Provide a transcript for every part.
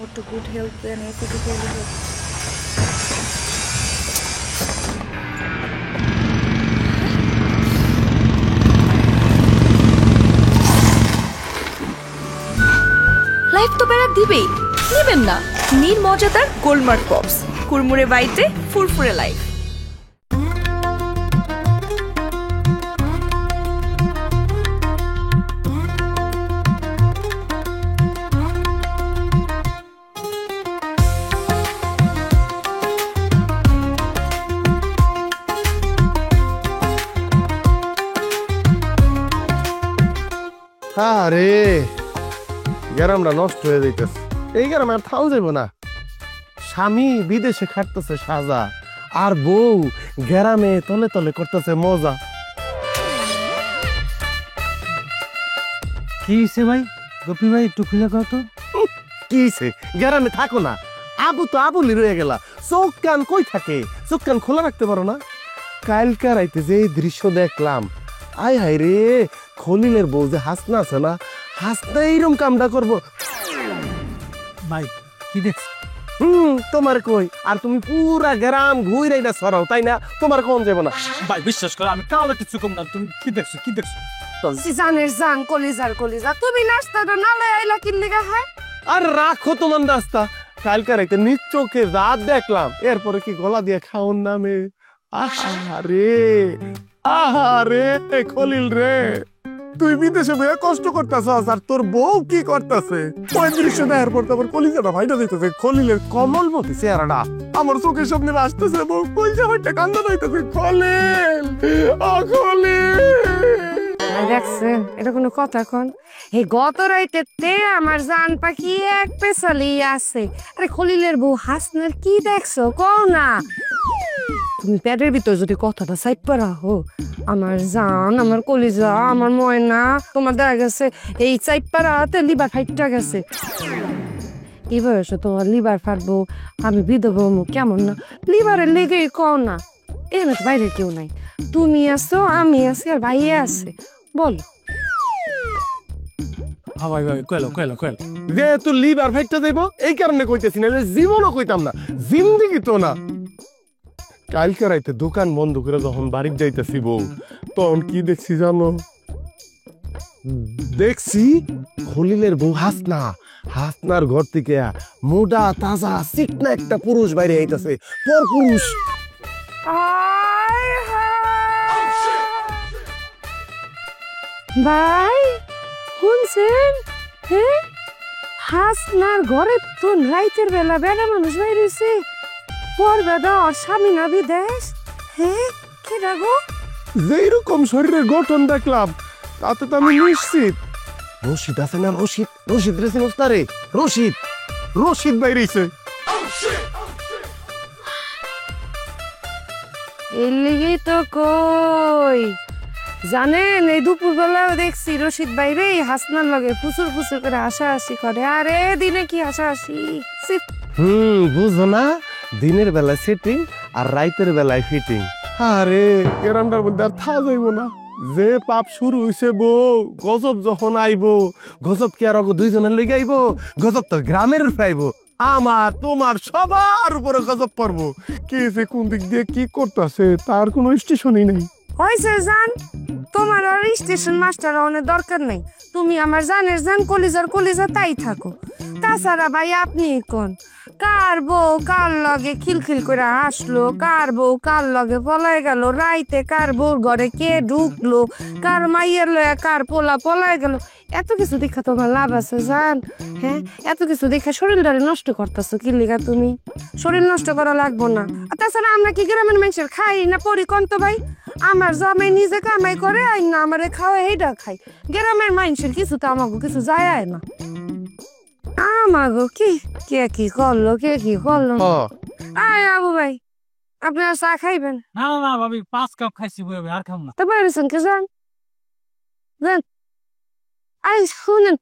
support to good health and physically health. Life তো বেড়া দিবেই, নেবেন না নীল মজাদার গোলমার্ক পপস, কুরমুরে বাইটে ফুরফুরে লাইফ। আরে গ্রামটা নষ্ট হয়ে যাইতেছে, এই গ্রামে আর থাও যাইব না। স্বামী বিদেশে খাটতেছে সাজা, আর বউ গ্রামে তলে তলে করতেছে মজা। কি হইছে ভাই? গোপী ভাই একটু খুলে কত কি হইছে? গ্রামে থাকো না, আবু তো আবুলি রয়ে গেলা। চোখ কান কই থাকে? চোখ কান খোলা রাখতে পারো না? কালকা রাইতে যে দৃশ্য দেখলাম, আয় হায় রে, খলিলের বউ যে হাসনা আছে না, হাসনা এইরকম কামটা করবো। ভাই কি দেখছ? তোমার কই? আর তুমি পুরা গ্রাম ঘুরে না সরাও, তাই না? তোমার কোন যাবো না। ভাই বিশ্বাস করো, আমি কালো কিছু কম না। তুমি কি দেখছো? কি দেখছো? জানের জান কলিজার কলিজা, তুমি নাস্তাটা না লই আইলা কি লিগা? হ্যাঁ আর রাখো তোমার রাস্তা। কালকে রাইতে নিজ চোখে রাত দেখলাম, এরপরে কি গলা দিয়ে খাওন নামে? আহারে আহারে খলিল রে, তুই বিদেশে বইয়া কষ্ট করতেছস, আর তোর বউ কি করতেছে? ওই দৃশ্য দেখার পর তো আমার কলিজাটা ভাইটা দিতেছে। খলিলের কমলমতি চেহারাটা আমার চোখের সামনে আসতেছে, বউ কলিজা ভাইটা কান্দা দিতেছে। খলিল, ও খলিল, দেখছেন এটা কোনো কথা? কোন এই গত রাইতে আমার জান পাখি এক পেছালি আছে। আরে খলিলের বউ হাসনার কি দেখছো কও না? তুমি পেটের ভিতর যদি কথাটা সাইড রাখো, আমার জান, আমার কলিজা, আমার ময়না, তোমার দেখা গেছে এই সাইড পাড়াতে লিভার ফাইটটা গেছে। কি বয়স তোমার লিভার ফাটবো? আমি বিধবা কেমন না? লিভারের লেগেই কও না। এখানে তো বাইরে কেউ নাই, তুমি আছো, আমি আছি, আর ভাইয়ে আছে। বল ভাই ভাই কইলো কইলো কইলো যেহেতু লিভার ফাইটটা যাইব এই কারণে কইতেছি না, জীবনও কইতাম না, জিন্দিগি তো না। কালকে রাইতে দোকান বন্ধ করে যখন বাড়ি যাইতেছি বউ, তখন কি দেখছি জানো? দেখছি খলিলের বউ হাসনা, হাসনার ঘর থেকে মোটা তাজা চিকনা একটা পুরুষ বাইরে আইতাছে। পর পুরুষ। ভাই শুনছেন? হ্যাঁ, হাসনার ঘরে তো রাইতের বেলা বেড়া মানুষ বাইরেছে। পর বেদা ওর স্বামী না বিদেশ। হ্যাঁ, কে ডাকো? যেরকম শরীরের গঠন দেখলাম তাতে তো আমি নিশ্চিত রশিদ আছে না, রশিদ, রশিদ রেছে মোস্তারে, রশিদ, রশিদ বাইরেছে। এর লিগেই তো কই, জানেন এই দুপুর বেলাও দেখছি রশিদ বাইরে হাসনার লগে ফুসুর ফুসুর করে হাসাহাসি করে। আরে দিনে কি হাসাহাসি! বুঝো না, দিনের বেলায় সেটিং আর রাইতের বেলায় ফিটিং। আরে গ্রামটার মধ্যে আর থা যাইব না। যে পাপ শুরু হইছে বউ, গজব যখন আইবো, গজব কি আর দুইজনের লেগে আইবো? গজব তো গ্রামের পাইবো, আমার তোমার সবার উপরে গজব পড়বো। কে যে কোন দিক দিয়ে কি করতেছে তার কোনো স্টেশনই নেই। হয়েছে জান, তোমার আর স্টেশন মাস্টার অনেক দরকার নেই। তুমি আমার জানের জান, কলিজার কলিজা, তাই থাকো। তাছাড়া ভাই আপনি কোন কার বউ কার লগে খিলখিল করে আসলো, কার বউ কার লগে পলায় গেল, রাইতে কার বউর ঘরে কে ঢুকলো, কার মাইয়ের লয়া কার পোলা পলায় গেল, এত কিছু দেখা তোমার লাভ আছে জান? হ্যাঁ, এত কিছু দেখা শরীরটারে নষ্ট করতেছো কি লিগা? তুমি শরীর নষ্ট করা লাগবো না। আর তাছাড়া আমরা কি গ্রামের মানুষের খাই না পরি কন্ত ভাই? আমার জামাই নিজে কামাই করে আই না আমারে খাওয়া, এইটা খাই। গ্রামের মানুষের কিছু তো আমাকে কিছু যায় না। আমাগো কি কে কি করলো, কে কি করলো? আয় আবু ভাই, আপনারা চা খাইবেন? না না না ভাবি, 5 কাপ খাইছি বই, আর খাম না। তা বাইরেছেন কে যান? আই শুনেন,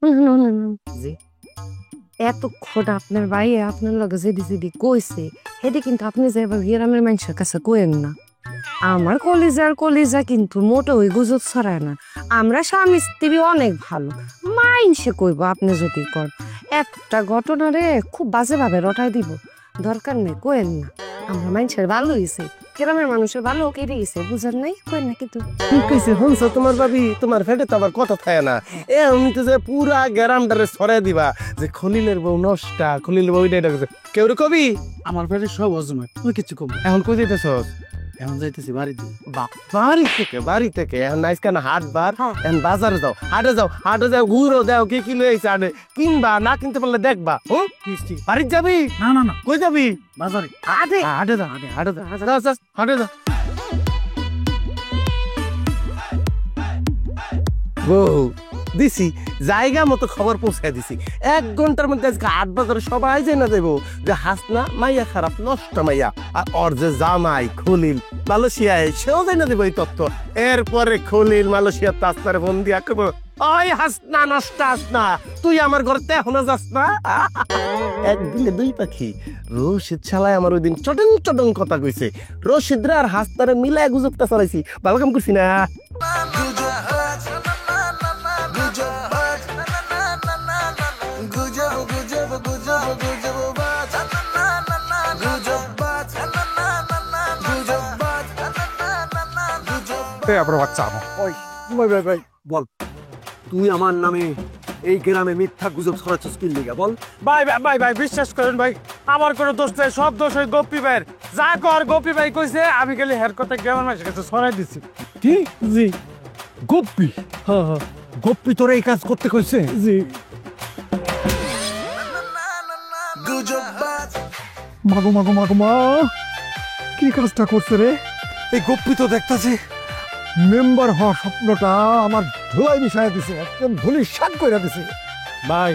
এতক্ষণ আপনার ভাই আপনার লগে যেদি যেদি কইছে, হেদি কিন্তু আপনি যে গ্রামের মানুষের কাছে কইেন না। আমার কলিজা কিন্তু মোটো ওই গুজব ছড়ায় না। আমরা স্বামী স্ত্রী অনেক ভালো, মাইনসে কইব আপনি যদি কর। একটা ঘটনা রে খুব বাজে ভাবে রটাই দিব, দরকার নেই কোয়েন না। আমরা মাইনসের ভালো হয়েছে, গ্রামের মানুষের ভালো কেটে গেছে, বুঝার নাই কোয়েন না কিন্তু। ঠিক কইছে শুনছো তোমার ভাবি, তোমার ফেটে তো আবার কথা থাকে না। আমি তো যে পুরা গ্রামটারে ছড়াই দিবা যে খলিলের বউ নষ্টা, খলিলের বউ এটা গেছে। কেউ রে কবি আমার পেটে সব অজম হয়, তুই কিছু কম। এখন কই দিতেছস? এখন যাইতেছি বাড়িতে। বাড়ি থেকে এখন নাইস কেন হাট বার, এখন বাজারে যাও, হাটে যাও ঘুরো, দাও কি কি লইছে আনে, কিনবা না কিনতে পারলে দেখবা। ও বাড়ি যাবি? না না না, কই যাবি? বাজারে। হাটে যা, হাটে যা। বউ দিছি জায়গা মতো খবর পৌঁছায় দিছি। 1 ঘন্টার মধ্যে আজকে 8 বাজারে সবাই জেনে দেবো যে হাসনা মাইয়া খারাপ, নষ্ট মাইয়া। আর ওর যে জামাই খলিল মালয়েশিয়ায়, সেও জেনে দেবো এই তথ্য। এরপরে খলিল মালয়েশিয়ার তাস্তারে ফোন দিয়া কবো, ওই হাসনা নষ্ট হাসনা, তুই আমার ঘরতে এখনো যাস না। একদিনে 2 পাখি। রশিদ শালায় আমার ওই দিন চটং কথা কইছে। রশিদরা আর হাসনারে মিলায় গুজবটা চালাইছি, ভালো কাম করছি না? ভাই বল, তুই আমার নামে এই গ্রামে মিথ্যা গুজব ছড়াচ্ছিস কি লিগা বল? ভাই বিশ্বাস করেন ভাই, আমার কোনো দোষ নেই, সব দোষ ওই গোপী ভাইয়ের। যা কর গোপী ভাই কইছে, আমি খালি হের কথা গ্রামের মানুষের কাছে ছড়াই দিছি। কি জি গোপ্পি? হ্যাঁ গোপ্পি তোর এই কাজ করতে কইছে? জি। মাগো মা কি কাজটা করছে রে? এই গোপ্পি তো দেখতাছি মেম্বার হওয়ার স্বপ্নটা আমার ধুলাই মিশাই দিছে, একদম ধুলির শাক কইরা দিছে। ভাই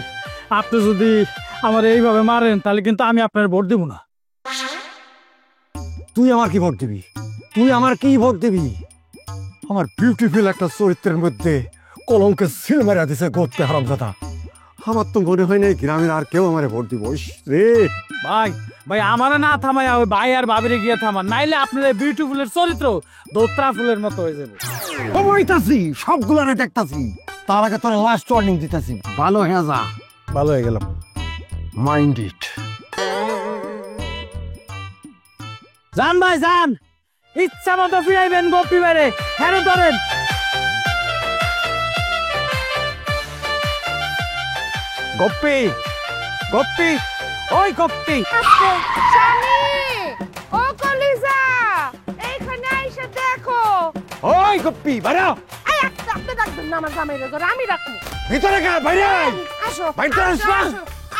আপনি যদি আমার এইভাবে মারেন তাহলে কিন্তু আমি আপনার ভোট দেব না। তুই আমার কি ভোট দিবি? আমার বিউটিফুল একটা চরিত্রের মধ্যে কলঙ্কের সিল মেরা দিছে গোত্তে হারামজাদা। আমার তো মনে হয় না গ্রামের আর কেউ আমার ভোট দিব রে। ভাই আমারে না থামাইয়া ওই ভাই আর ভাবিরে গিয়ে থামান, নাইলে আপনার এই বিউটিফুলের চরিত্র দোত্রা ফুলের মতো হয়ে যাবে। বইতাছি সবগুলারে দেখতাছি, তার আগে তোর লাস্ট ওয়ার্নিং দিতাছি, ভালো হয়ে যা। ভালো হয়ে গেলাম। Mind it. যান ভাই যান, ইচ্ছা মতো ফিরাইবেন গোপী বাইরে, হ্যাঁ ধরেন। গপ্পি ওই গপ্পি, স্বামী ও কলিজা, এইখানে আইসা দেখো। ওই গপ্পি বাইরে আপনি ডাকবেন না আমার জামাইরে, ধরে আমি ডাকবো। ভিতরে গা, বাইরে আসো বাইরে আস না।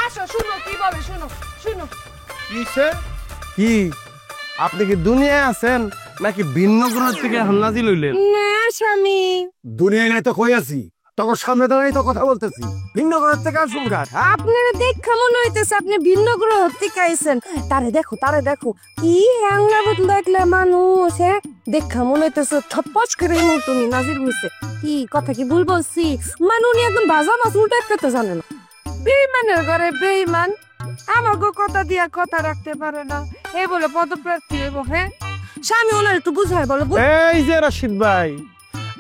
আসো শুনো কি বলে, শুনো। কি আপনি কি দুনিয়ায় আছেন নাকি ভিন্ন গ্রহ থেকে এখন নাজিল হইলেন? না স্বামী, দুনিয়ায় নাই তো কই আছি, তখন সামনে দাঁড়াই তো কথা বলতেছি। ভিন্ন গ্রহ থেকে আসুন গাছ। আপনারা দেখা মনে হইতেছে আপনি ভিন্ন গ্রহ থেকে আইছেন। তারে দেখো কি হ্যাংলা বদলা একলা মানুষ, হ্যাঁ দেখা মনে হইতেছে থপচ করে তুমি নাজির হইছে। কি কথা কি ভুল বলছি? উনি একদম ভাজা মাছ উল্টা খেতে জানে না। বেইমানের ঘরে বেইমান, আমাকে কথা দিয়া কথা রাখতে পারে না, এই বলে পদপ্রার্থী হইব। হ্যাঁ স্বামী ওনার একটু বুঝায় বলো। এই যে রশিদ ভাই,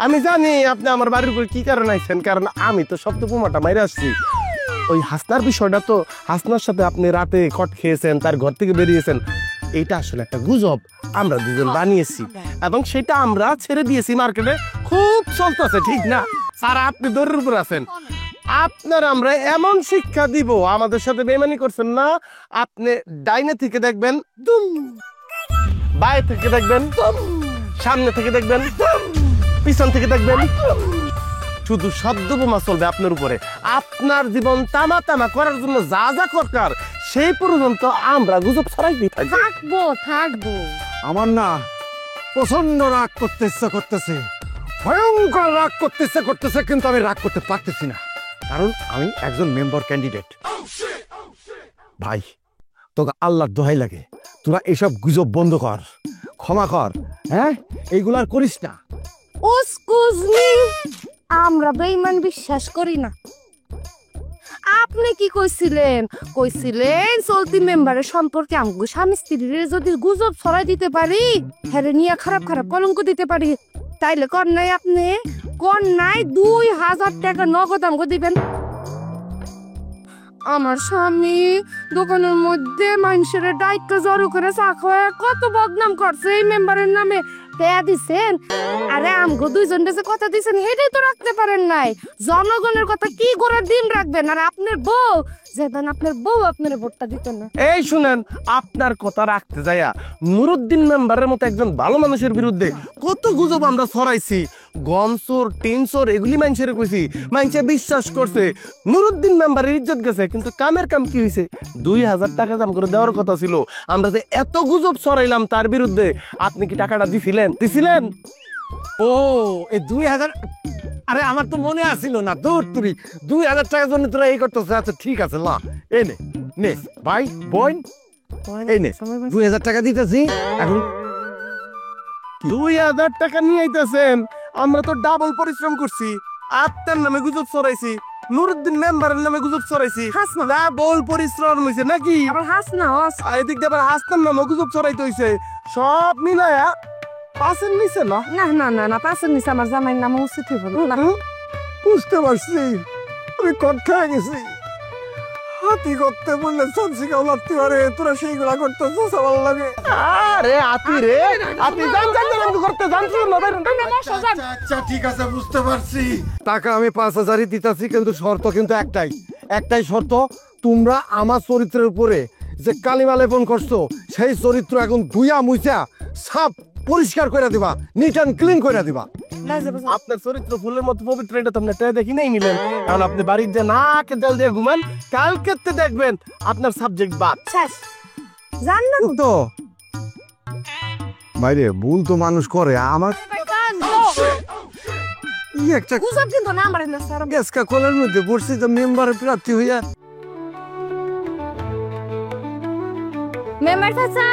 আমি জানি আপনি আমার বাড়ির উপর কি কারণে আইছেন, কারণ আমি তো সব তো বোমাটা মাইরে আসছি। ওই হাসনার বিষয়টা তো, হাসনার সাথে আপনি রাতে কট খেয়েছেন, তার ঘর থেকে বেরিয়েছেন, এটা আসলে একটা গুজব আমরা দুজন বানিয়েছি এবং সেটা আমরা ছেড়ে দিয়েছি মার্কেটে, খুব চলতেছে, ঠিক না? আর আপনি দৌড়ের উপর আছেন। আপনার আমরা এমন শিক্ষা দিব, আমাদের সাথে বেইমানি করছেন না। আপনি ডাইনে থেকে দেখবেন দুম, বাইরে থেকে দেখবেন দুম, সামনে থেকে দেখবেন দুম, পিছন থেকে দেখবেন। শুধু শব্দ বোমা চলবে আপনার উপরে। আপনার জীবন তামা করার জন্য যা যা দরকার সেই পর্যন্ত আমরা গুজব ছড়াই দিই থাকবো। আমার না প্রচন্ড রাগ করতে ইচ্ছা করতেছে, ভয়ঙ্কর রাগ করতে ইচ্ছা করতেছে, কিন্তু আমি রাগ করতে পারতেছি না, কারণ আমি একজন মেম্বার ক্যান্ডিডেট। ভাই তোকে আল্লাহর দোহাই লাগে, তোরা এসব গুজব বন্ধ কর, ক্ষমা কর, হ্যাঁ এইগুলার করিস না। এক্সকিউজ মি, আমরা বেঈমান বিশ্বাস করি না। আপনি কি কইছিলেন? কইছিলেন চলতি মেম্বারের সম্পর্কে আমগো স্বামী স্ত্রীর যদি গুজব ছড়াই দিতে পারি, হ্যাঁ নিয়ে খারাপ খারাপ কলঙ্ক দিতে পারি, তাইলে কর নাই আপনি? কর নাই 2000 টাকা নগদ আমগো দিবেন। আমার স্বামী দোকানের মধ্যে মানুষের দায়িত্ব জড়ো করে চা খাওয়া কত বদনাম করছে এই মেম্বারের নামে। পেয়া দিছেন, আরে আমগো দুইজন যে কথা দিছেন সেটাই তো রাখতে পারেন নাই। জনগণের কথা কি করে দিন রাখবেন? আর আপনার বউ যেদিন আপনার বউ আপনার ভোটটা দিতেন না। এই শুনেন, আপনার কথা রাখতে যাইয়া নুরুদ্দিন মেম্বারের মতো একজন ভালো মানুষের বিরুদ্ধে কত গুজব আমরা ছড়াইছি, গমসোর টিনসোর এগুলি মানুষের কইছি, মানুষে বিশ্বাস করছে, নুরুদ্দিন মেম্বারের ইজ্জত গেছে। কিন্তু কামের কাম কি হয়েছে? 2000 টাকা দাম করে দেওয়ার কথা ছিল। আমরা যে এত গুজব ছড়াইলাম তার বিরুদ্ধে, আপনি কি টাকাটা দিছিলেন? ও এই 2000, আরে আমার তো মনে আসিল না। দূর তুই 2000 টাকার জন্য তোরা এই করতেছ। আচ্ছা ঠিক আছে, লা এই নে ভাই বোন, এই নে 2000 টাকা দিতেছি। এখন 2000 টাকা নিয়ে আইতেছেন? আমরা তো ডাবল পরিশ্রম করছি, আপনার নামে গুজব ছড়াইছি, নুরুদ্দিন মেম্বারের নামে গুজব ছড়াইছি, ডাবল পরিশ্রম হয়েছে নাকি? আবার হাস না হাস। আর এদিক দিয়ে আবার হাসতাম নামে গুজব ছড়াইতে হয়েছে। সব মিলায়া পাশের নিচে না। না না না না, পাশের নিচে আমার জামাইয়ের নাম উচিত হইব না। বুঝতে পারছি, আমি কথা গেছি। হাতি করতে বললে সবজি কেউ লাগতে পারে, তোরা সেইগুলা করতেছিস ভালো লাগে। আরে আতি রে, আপনি জান করতে জানছো না? আচ্ছা ঠিক আছে, বুঝতে পারছি। টাকা আমি 5000ই দিতেছি, কিন্তু শর্ত কিন্তু একটাই শর্ত, তোমরা আমার চরিত্রের উপরে যে কালিমা লেপন করছো সেই চরিত্র এখন ধুইয়া মুইছা সাপ পরিষ্কার করে দিবা, নিট অ্যান্ড ক্লিন করে দিবা। আপনার চরিত্র ফুলের মতো পবিত্র, এটা তো আপনি দেখি নাই নিলেন। কারণ আপনি বাড়ির যে নাকে তেল দিয়ে ঘুমান, কালকে দেখবেন আপনার সাবজেক্ট বাদ। জান না তো বাইরে ভুল তো মানুষ করে। আমার একটা গুজব কিন্তু না আমার না স্যার। গ্যাসকা কলের মধ্যে পড়ছি তো মেম্বারের প্রার্থী হইয়া। মেম্বার চাচা,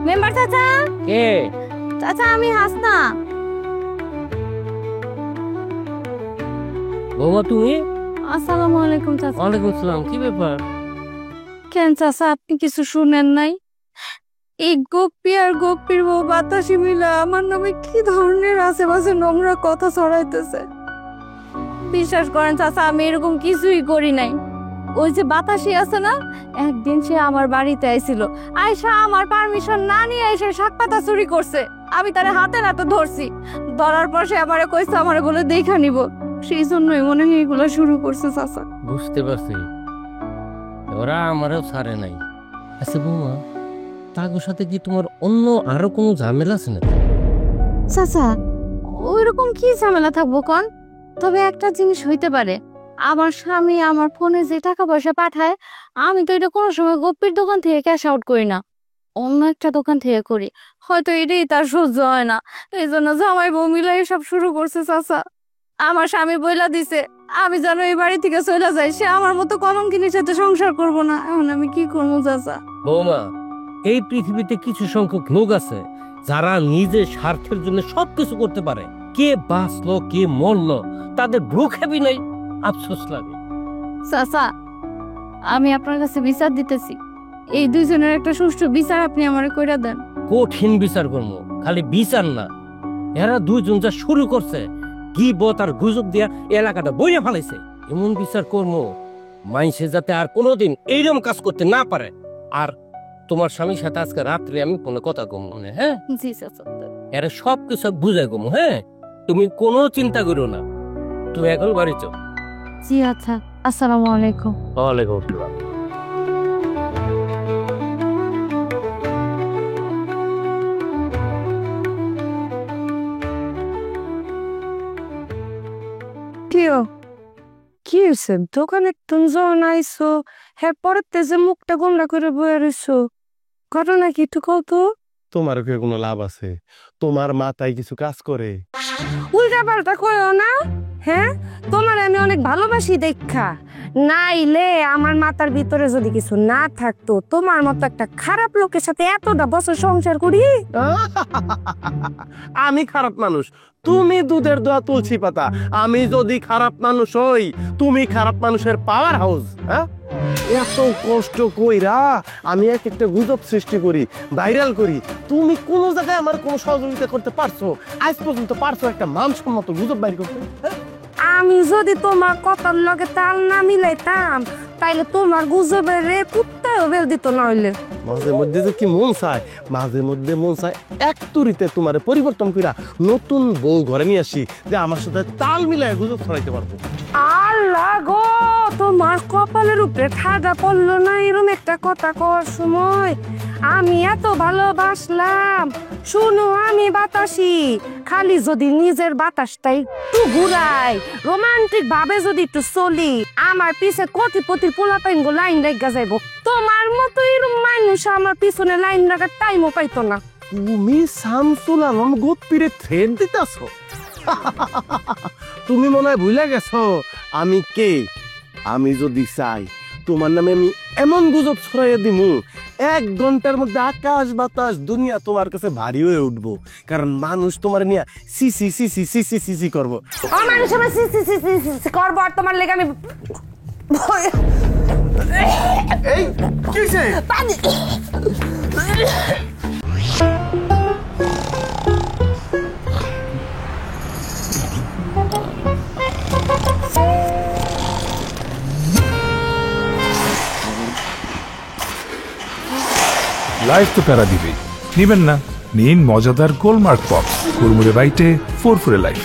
মেম্বার চাচা, কে? চাচা আমি হাসনা। বৌমা তুমি? আসসালামু আলাইকুম চাচা। ওয়ালাইকুম আসসালাম। কি ব্যাপার? কেন চাচা আপনি কিছু শুনেন নাই? এই গোপী আর গোপীর বউ বাতাসি মিলা আমার নামে কি ধরনের আশেপাশে নোংরা কথা ছড়াইতেছে। বিশ্বাস করেন চাচা, আমি এরকম কিছুই করি নাই। ওই যে বাতাসি আছে না, একদিন সে আমার বাড়িতে আইছিল, আয়সা আমার পারমিশন না নিয়ে এসে শাক পাতা চুরি করছে। আমি তারে হাতে নাতে ধরছি, ধরার পর সে আমারে কইছে আমারে বলে দেখা নিব। সেই জন্যই মনে হয় এগুলো শুরু করছে চাচা। বুঝতে পারছি, ওরা আমারও ছাড়ে নাই। আচ্ছা বৌমা, তাগোর সাথে কি তোমার অন্য আরো কোনো ঝামেলা আছে না? চাচা ওইরকম কি ঝামেলা থাকবো কন? তবে একটা জিনিস হইতে পারে, আমার স্বামী আমার ফোনে যে টাকা পয়সা পাঠায়, আমি তো এটা কোনো সময় গোপীর দোকান থেকে ক্যাশ আউট করি না, অন্য একটা দোকান থেকে করি। হয়তো এটাই তার সহ্য হয় না, এই জন্য জামাই বউ মিলে এসব শুরু করছে চাচা। আমার স্বামী বইলা দিছে আমি যেন এই বাড়ি থেকে চলে যাই, সে আমার মতো কলঙ্কিনীর সাথে সংসার করব না। এখন আমি কি করবো চাচা? বৌমা, এই পৃথিবীতে কিছু সংখ্যক লোক আছে যারা নিজের স্বার্থের জন্য সবকিছু করতে পারে। কে বাঁচলো কে মরলো তাদের ভ্রুক্ষেপই নাই, আফসোস লাগে। চাচা আমি আপনার কাছে বিচার দিতেছি, এই দুইজনের একটা সুষ্ঠু বিচার আপনি আমারে কইরা দেন। কঠিন বিচার করবো, খালি বিচার না, এরা দুইজন যা শুরু করছে গীবত আর গুজব দিয়া এলাকাটা বইয়া ফেলাইছে, এমন বিচার করবো মাইসে যাতে আর কোনোদিন এইরকম কাজ করতে না পারে। আর তোমার স্বামীর সাথে আজকে রাত্রে আমি কোনো কথা কম মনে, হ্যাঁ? জি চাচা। এরা সব কিছু বুঝাই কম, হ্যাঁ? তুমি কোনো চিন্তা করো না, তুমি এখন বাড়ি যাও। জি আচ্ছা, আসসালামু আলাইকুম। ওয়ালাইকুম আসসালাম। কি হয়েছে? দোকানে তুমি যখন আইসো হ্যাঁ পরের যে মুখটা গোমরা করে বয়ে রইছো, ঘটনা কি একটু কও তো। তোমার কি কোনো লাভ আছে? তোমার মাথায় কিছু কাজ করে? উল্টা পাল্টা কইও না। হ্যাঁ তোমার আমি অনেক ভালোবাসি দেখা, নাইলে আমার মাথার ভিতরে যদি কিছু না থাকতো তোমার মতো একটা খারাপ লোকের সাথে এতটা বছর সংসার করি। আমি খারাপ মানুষ, তুমি দুধের দোয়া তুলসী পাতা। আমি যদি খারাপ মানুষ হই, তুমি খারাপ মানুষের পাওয়ার হাউস। হ্যাঁ, এত কষ্ট কইরা আমি এক একটা গুজব সৃষ্টি করি, ভাইরাল করি, তুমি কোন জায়গায় আমার কোনো সহযোগিতা করতে পারছো? আজ পর্যন্ত পারছো একটা মানসম্মত গুজব বাইর করতে? আমি যদি তোমার কথার লগে তাল না মিলাইতাম তাইলে তোমার গুজবের রে কুত্তাও বের দিত না হইলে। মাঝে মধ্যে যে কি মন চায়, মাঝে মধ্যে মন চায় এক তুরিতে তোমার পরিবর্তন কইরা নতুন বউ ঘরে নিয়ে আসি, যে আমার সাথে তাল মিলায় গুজব ছড়াইতে পারবো। আল্লাহ গো, তোমার কপালের উপরে ঠাডা পড়লো না এরম একটা কথা কওয়ার সময়। আমি এত ভালোবাসলাম, শুনো আমি বাতাসি, খালি যদি নিজের বাতাসটাই একটু ঘুরাই, রোমান্টিক ভাবে যদি একটু চলি, আমার পিছে কোটিপতির পোলাপাইন গো লাইন রেখা যাইব। তোমার মতো এরম মানুষ আমার পিছনে লাইন রাখার টাইমও পাইতো না। তুমি শামসুল আলম গোত্রীরে থ্রেড দিতেছো? তুমি মনে হয় ভুলে গেছো আমি কে। আমি যদি চাই তোমার নামে আমি এমন গুজব ছড়াইয়া দিমু, 1 ঘন্টার মধ্যে আকাশ বাতাস দুনিয়া তোমার কাছে ভারী হয়ে উঠবো। কারণ মানুষ তোমার নিয়ে সি সি সি সি সি সি সি সি করবো। মানুষ আমার সি সি সি সি সি করবো, আর তোমার লেগে আমি এই কিসে পানি লাইফ তো প্যারা দিবেই, নিবেন না? নিন মজাদার গোলমার্ক পপস, কুরমুরে বাইটে ফুরফুরে লাইফ।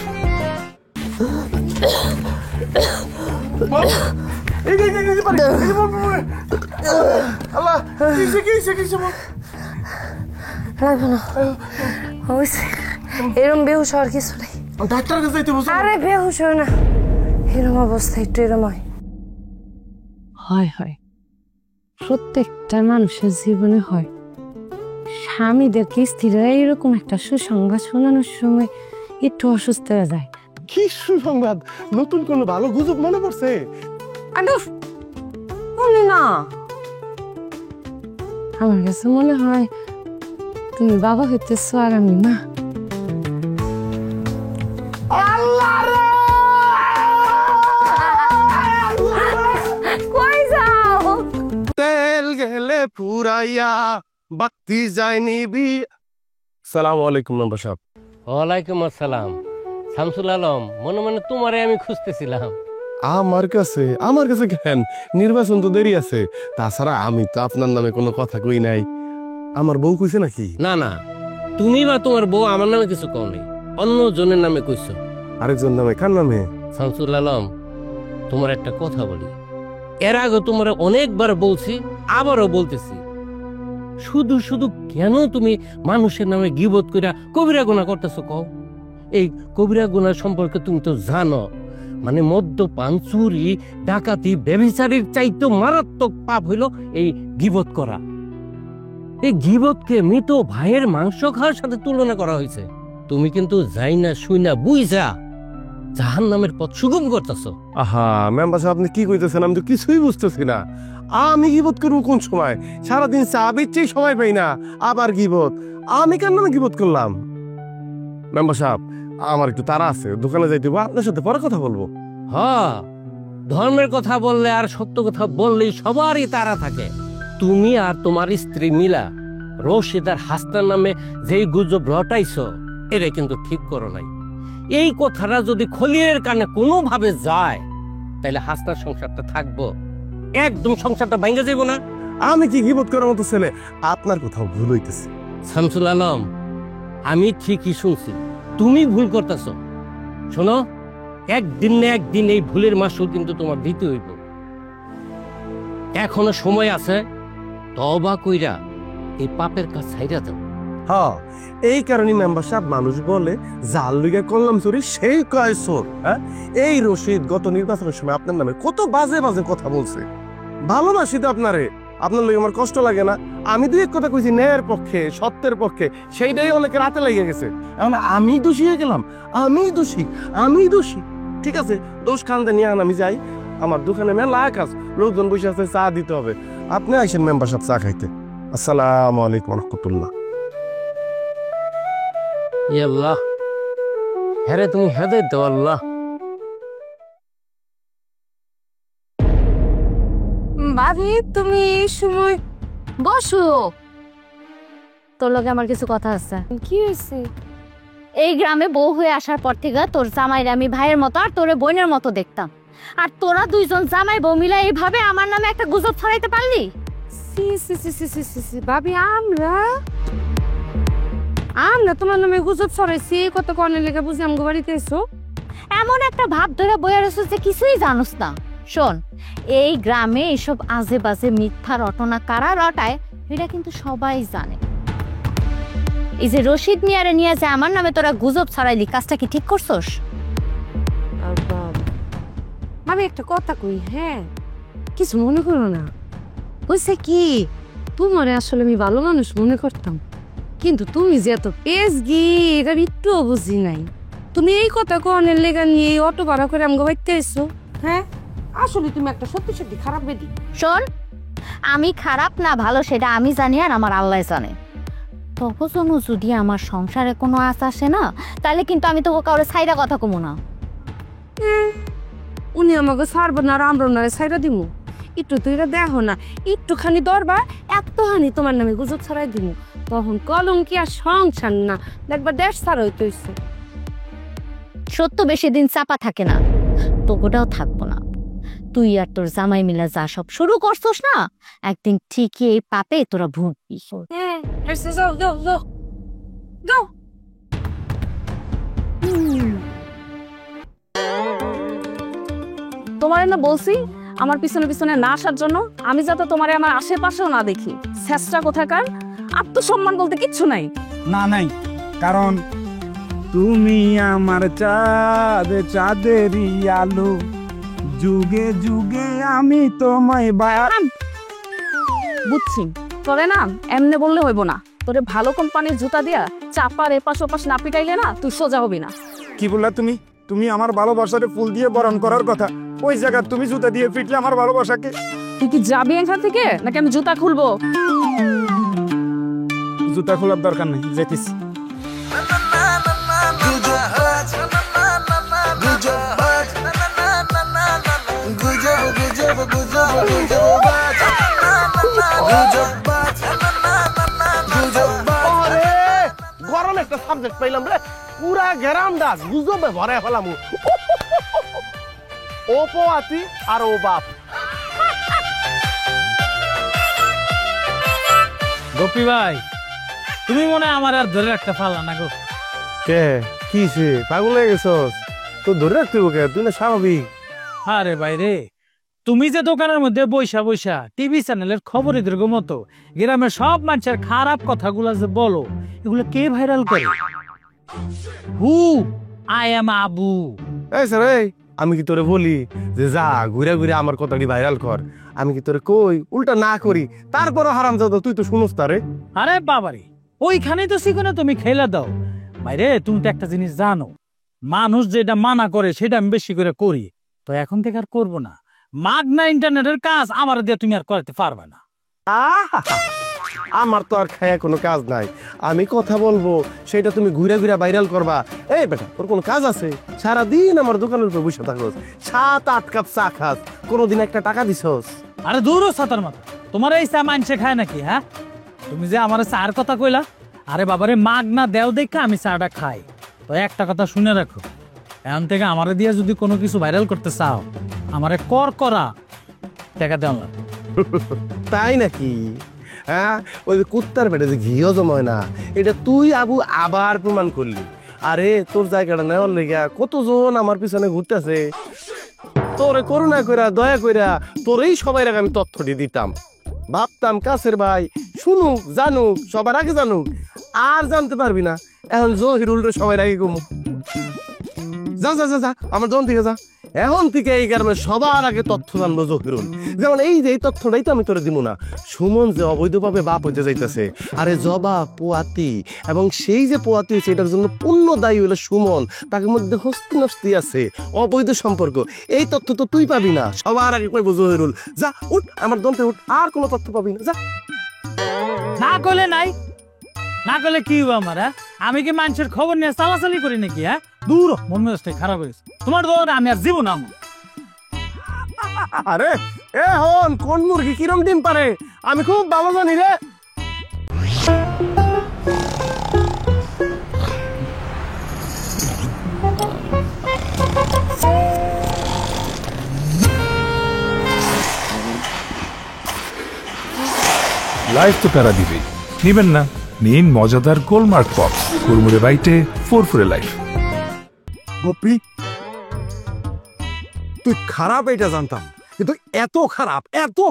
এরম বেহুশ হওয়ার কিছু নেই। ডাক্তার কাছে যাইতে বলছো? আরে বেহুশ হয় না, এরম অবস্থা একটু এরম হয়। হয় হয়, প্রত্যেকটা মানুষের জীবনে হয়। স্বামীদেরকে স্ত্রীরা এরকম একটা সুসংবাদ শোনানোর সময় একটু অসুস্থ হয়ে যায়। কি সুসংবাদ? নতুন কোনো ভালো গুজব মনে পড়ছে? না, আমার কাছে মনে হয় তুমি বাবা হইতেছো আর আমি না। কই যাও? তেল গেলে পুরাইয়া বাতি যায়নি বি। সালাম আলাইকুম মেম্বার সাহেব। ওয়ালাইকুম আসসালাম। শামসুল আলম, মনে মনে তোমারে আমি খুঁজতেছিলাম। আমার কাছে কেন? নির্বাচন তো দেরি আছে। তাছাড়া আমি তো আপনার নামে কোনো কথা কই নাই। আমার বউ কইছে নাকি? না না, তুমি বা তোমার বউ আমার নামে কিছু কও নেই, অন্য জনের নামে কইছো। আরেকজন নামে? কার নামে? শামসুল আলম, তোমার একটা কথা বলি, এর আগে তোমার অনেকবার বলছি, আবারও বলতেছি, শুধু শুধু কেন তুমি মানুষের নামে গীবত কইরা কবিরা গুনাহ করতেছো কও? এই কবিরা গুনাহ সম্পর্কে তুমি তো জানো, মানে মদ্যপান, চুরি, ডাকাতি, ব্যভিচারীর চাইতে মারাত্মক পাপ হইল এই গীবত করা। এই গীবতকে মৃত ভাইয়ের মাংস খাওয়ার সাথে তুলনা করা হয়েছে। তুমি কিন্তু যাই না শুই না বুঝা জাহান্নামের পথ সুগম করতেছো। আহা মেম্বার সাহেব, আপনি কি কইতেছেন? আমি তো কিছুই বুঝতেছি না। আমি গিবত করবো কোন সময়? সারাদিন চা বেচেই সময় পাই না, আবার গিবত? আমি কেন নামে গিবত করলাম? মেম্বার সাহেব, আমার একটু তাড়া আছে, দোকানে যাইতে হবে, আপনার সাথে পরে কথা বলবো। হ্যাঁ, ধর্মের কথা বললে আর সত্য কথা বললেই সবারই তারা থাকে। তুমি আর তোমার স্ত্রী মিলা রশিদার হাসনার নামে যেই গুজব রটাইছো, এটা কিন্তু ঠিক করো নাই। এই কথাটা যদি খলিলের কানে কোনোভাবে যায়, তাহলে হাসনার সংসারটা থাকবো, একদম সংসারটা ভেঙে যাবো না। আমি কি গিবত করার মতো ছেলে? আপনার কোথাও ভুল হইতেছে। শামসুল আলম, আমি ঠিকই শুনছি, তুমি ভুল করতেছ। শোনো, একদিন না একদিন এই ভুলের মাসুল কিন্তু তোমার দিতে হইব। এখনো সময় আছে, তওবা কইরা এই পাপের কাজ ছাইরা দাও। হ্যাঁ, এই কারণে মেম্বার সাহেব মানুষ বলে, যার লইগা করলাম চুরি সেই কয় চোর। হ্যাঁ, এই রশিদ গত নির্বাচনের সময় আপনার নামে কত বাজে বাজে কথা বলছে। ভালোবাসি তো আপনারে, আপনার লইগে আমার কষ্ট লাগে না? আমি দুই এক কথা কইছি ন্যায়ের পক্ষে, সত্যের পক্ষে, সেইটাই অনেকের হাতে লেগে গেছে। এখন আমি দোষী হয়ে গেলাম, আমি দোষী। ঠিক আছে দোষ খানতে নিয়ে আন, আমি যাই। আমার দোকানে মেলা কাজ, লোকজন বসে আছে, চা দিতে হবে। আপনি আসেন মেম্বার সাহেব চা খাইতে। আসসালামু আলাইকুম রহমতুল্লাহ। আল্লাহ, হ্যাঁ তুমি হেদায়েত দাও আল্লাহ। ভাবি তুমি এই সময় বসো, তোর লগে আমার কিছু কথা আছে। কি হয়েছে? এই গ্রামে বউ হয়ে আসার পর থেকে তোর জামাইরে আমি ভাইয়ের মতো আর তোরে বোনের মতো দেখতাম, আর তোরা দুইজন জামাই বউ মিলে এইভাবে আমার নামে একটা গুজব ছড়াইতে পারলি? সি সি সি সি সি সি সি ভাবি, আমরা তোমার নামে গুজব ছড়াইছি কত কনের লেগে বুঝি আমগো বাড়িতে এসো? এমন একটা ভাব ধরে বইয়া রয়েছে যে কিছুই জানোস না। শোন, এই গ্রামে এসব আজে বাজে মিথ্যা রটনা কারা রটায় এটা কিন্তু সবাই জানে। এই যে রশিদ মিয়ারে নিয়ে যে আমার নামে তোরা গুজব ছড়াইলি, কাজটা কি ঠিক করছস? আমি একটা কথা কই, হ্যাঁ কিছু মনে করো না। বুঝছে কি, তোমারে আসলে আমি ভালো মানুষ মনে করতাম, কিন্তু তুমি যে এত পেজগি এটা একটুও বুঝি নাই। তুমি এই কথা কনের লেগা নিয়ে অটো ভাড়া করে আমগো বাইতে এসো? হ্যাঁ আসলে তুমি একটা সত্যি সত্যি খারাপ বেদি। শোন, আমি খারাপ না ভালো সেটা আমি জানি আর আমার আল্লাহ জানে। তখন যদি আমার সংসারে কোনো আশ আসে না, তাহলে কিন্তু আমি তোকে কাউরে ছাইরা কথা কমু না। উনি আমাকে ছাড়বো না আর আমরা ওনারে ছাইরা দিমু? একটু তুইরা দেখো না, একটুখানি দরবার এতখানি তোমার নামে গুজব ছড়াই দিমু, তখন কলঙ্কি আর সংসার না দেখবা দেশ ছাড়া হইতে হইছে। সত্য বেশি দিন চাপা থাকে না, তোকেটাও থাকবো না। তুই আর তোর জামাই মিলা যা সব শুরু করছস না, একদিন ঠিকই এই পাপে তোরা ভুগবি। হ্যাঁ যাও যাও যাও যাও। তোমারে না বলছি আমার পিছনে পিছনে না আসার জন্য, আমি যাতে তোমারে আমার আশেপাশেও না দেখি। চেষ্টা কোথাকার, আত্মসম্মান বলতে কিচ্ছু নাই। না নাই, কারণ তুমি আমার চাঁদ, চাঁদেরই আলো, যুগে যুগে আমি তোমায় বুঝছি, তোরে না এমনি বললে হইব না। তোরে ভালো কোম্পানির জুতা দিয়া চাপার এপাশ ওপাশ না পিটাইলে না তুই সোজা হবি না। কি বললা তুমি? তুমি আমার ভালোবাসারে ফুল দিয়ে বরণ করার কথা, ওই জায়গা তুমি জুতা দিয়ে পিটলে আমার ভালোবাসাকে। তুই কি যাবি এখান থেকে নাকি আমি জুতা খুলবো? জুতা খোলার দরকার নেই, যেতিস। গরম একটা সাবজেক্ট পাইলাম রে, পুরা গ্রামটা গুজবে ভরে ফেলাম। ও পোয়াতি আর ও বাপ। গোপী ভাই, তুমি মনে হয় আমার আর ধরে রাখতে পারলা না গো। কে কিসে পাগল হয়ে গেছস? তো ধরে রাখতে হবে, তুই না স্বাভাবিক। আরে ভাই রে, তুমি যে দোকানের মধ্যে বৈশা বৈশা টিভি চ্যানেলের খবরের মতো গ্রামের সব মানুষের খারাপ কথাগুলা যে বলো, এগুলো কে ভাইরাল করে? Who I am Abu. এই স্যার, এই আমি কি তোরে বলি যে যা ঘুরে ঘুরে আমার কথাটি ভাইরাল কর? আমি কি তোরে কই উল্টা না করি? তারপরও হারাম যাও, তুই তো শুনোস তারে। আরে বাবারে, ওইখানেই তো শিখনে তুমি খেলা দাও। ভাইরে, তুমি তো একটা জিনিস জানো, মানুষ যেটা মানা করে সেটা আমি বেশি করে করি, তো এখন থেকে আর করবো না। মাগনা ইন্টারনেটের কাজ আমার দিয়ে তুমি আর করতে পারবে না। আমার তো আর খায়া কোনো কাজ নাই, আমি কথা বলবো সেটা তুমি ঘুরে ঘুরে ভাইরাল করবা। এই বেটা, তোর কোনো কাজ আছে? সারাদিন আমার দোকানের উপর বসে থাকোস, 7-8 কাপ চা খাস, কোনোদিন একটা টাকা দিছস? আরে দূরও সাতার মাথা, তোমার এই চা মানছে খায় নাকি? হ্যাঁ, তুমি যে আমার চার কথা কইলা, আরে বাবারে মাগনা দেও দেখে আমি চাটা খাই। তো একটা কথা শুনে রাখো, এখন থেকে আমারে দিয়ে যদি কোনো কিছু ভাইরাল করতে চাও, আমারে কর করা টাকা দেওয়া লাগবে। তাই নাকি? হ্যাঁ, ওই যে কুত্তার পেটে যে ঘিও জমায় না, এটা তুই আবু আবার প্রমাণ করলি। আরে তোর জায়গাটা নেওয়ার লেগে কতজন আমার পিছনে ঘুরতেছে, তোরে করুণা কইরা দয়া কইরা তোরেই সবাই আগে আমি তথ্যটি দিতাম। ভাবতাম কাছের ভাই শুনুক জানুক, সবার আগে জানুক, আর জানতে পারবি না। এখন জহিরুল রে সবাই আগে কমু। যা যা যা যা, আমার জন থেকে যা। এখন থেকে এই গ্রামে সবার আগে তথ্য জানবো জহিরুল। যেমন এই যে এই তথ্যটাই তো আমি তোরে দিব না, সুমন যে অবৈধভাবে বাপ হইতে যাইতেছে, আরে জবা পোয়াতি, এবং সেই যে পোয়াতি হয়েছে এটার জন্য পূর্ণ দায়ী হলো সুমন, তাকে মধ্যে হস্তি নস্তি আছে, অবৈধ সম্পর্ক, এই তথ্য তো তুই পাবি না, সবার আগে কইবো জহিরুল। যা উঠ, আমার দমতে উঠ, আর কোনো তথ্য পাবি না, যা। না করলে নাই, না করলে কি হবো আমার? হ্যাঁ, আমি কি মানুষের খবর নিয়ে চালাচালি করি নাকি? হ্যাঁ, দূর হ, মন মেজাজটাই খারাপ হয়েছে তোমার দৌড়, আমি আর জীবন আমার। আরে এ হন, কোন মুরগি কিরম ডিম পারে আমি খুব ভালো জানি রে। লাইফ তো প্যারা দিবেই, নিবেন না? নিন মজাদার গোলমার্ক পপস, কুরমুরে বাইটে ফুরফুরে লাইফ। গোপি, তুই খারাপ এটা জানতাম, কিন্তু এত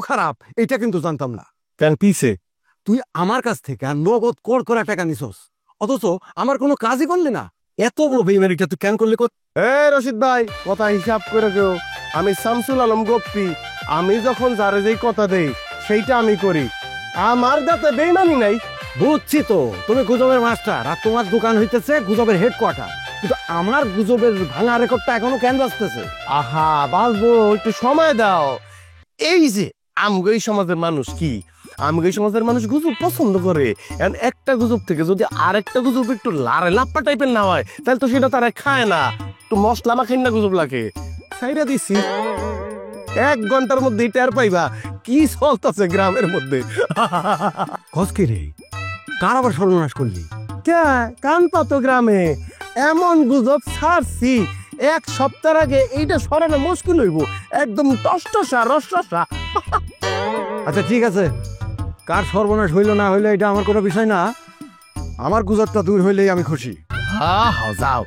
খারাপ এটা কিন্তু জানতাম না। কেন পিছে? তুই আমার কাছ থেকে নগদ কোড় করে টাকা নিছস, অথচ আমার কোনো কাজই করলি না। এত বড় বেইমানিটা তুই কেন করলি? এ রশিদ ভাই, কথা হিসাব করে কেউ, আমি শামসুল আলম গপ্পি, আমি যখন যারে যেই কথা দেই সেইটা আমি করি, আমার যাতে বেইমানি নাই। বুঝছি তো, তুমি গুজবের মাস্টার আর তোমার দোকান হইতেছে গুজবের হেডকোয়ার্টার, কিন্তু আমার গুজবের ভাঙা রেকর্ডটা এখনো কেন বাঁচতেছে? আহা বাঁচবো, একটু সময় দাও। এই যে আমগো এই সমাজের মানুষ কি, আমগো এই সমাজের মানুষ গুজব পছন্দ করে, এখন একটা গুজব থেকে যদি আরেকটা গুজব একটু লারে লাপ্পা টাইপের না হয়, তাহলে তো সেটা তারা খায় না, একটু মশলা মাখাই না গুজব লাগে। সাইরা দিছি, 1 ঘন্টার মধ্যে টের পাইবা কি চলতেছে গ্রামের মধ্যে। কসকে রে, কার আবার সর্বনাশ করলি? কান পাতো গ্রামে এমন গুজব ছাড়ছি, 1 সপ্তাহ আগে এইটা সরানো মুশকিল হইব, একদম টসটসা রসরসা। আচ্ছা ঠিক আছে, কার সর্বনাশ হইল না হইলো এটা আমার কোনো বিষয় না, আমার গুজবটা দূর হইলেই আমি খুশি। যাও,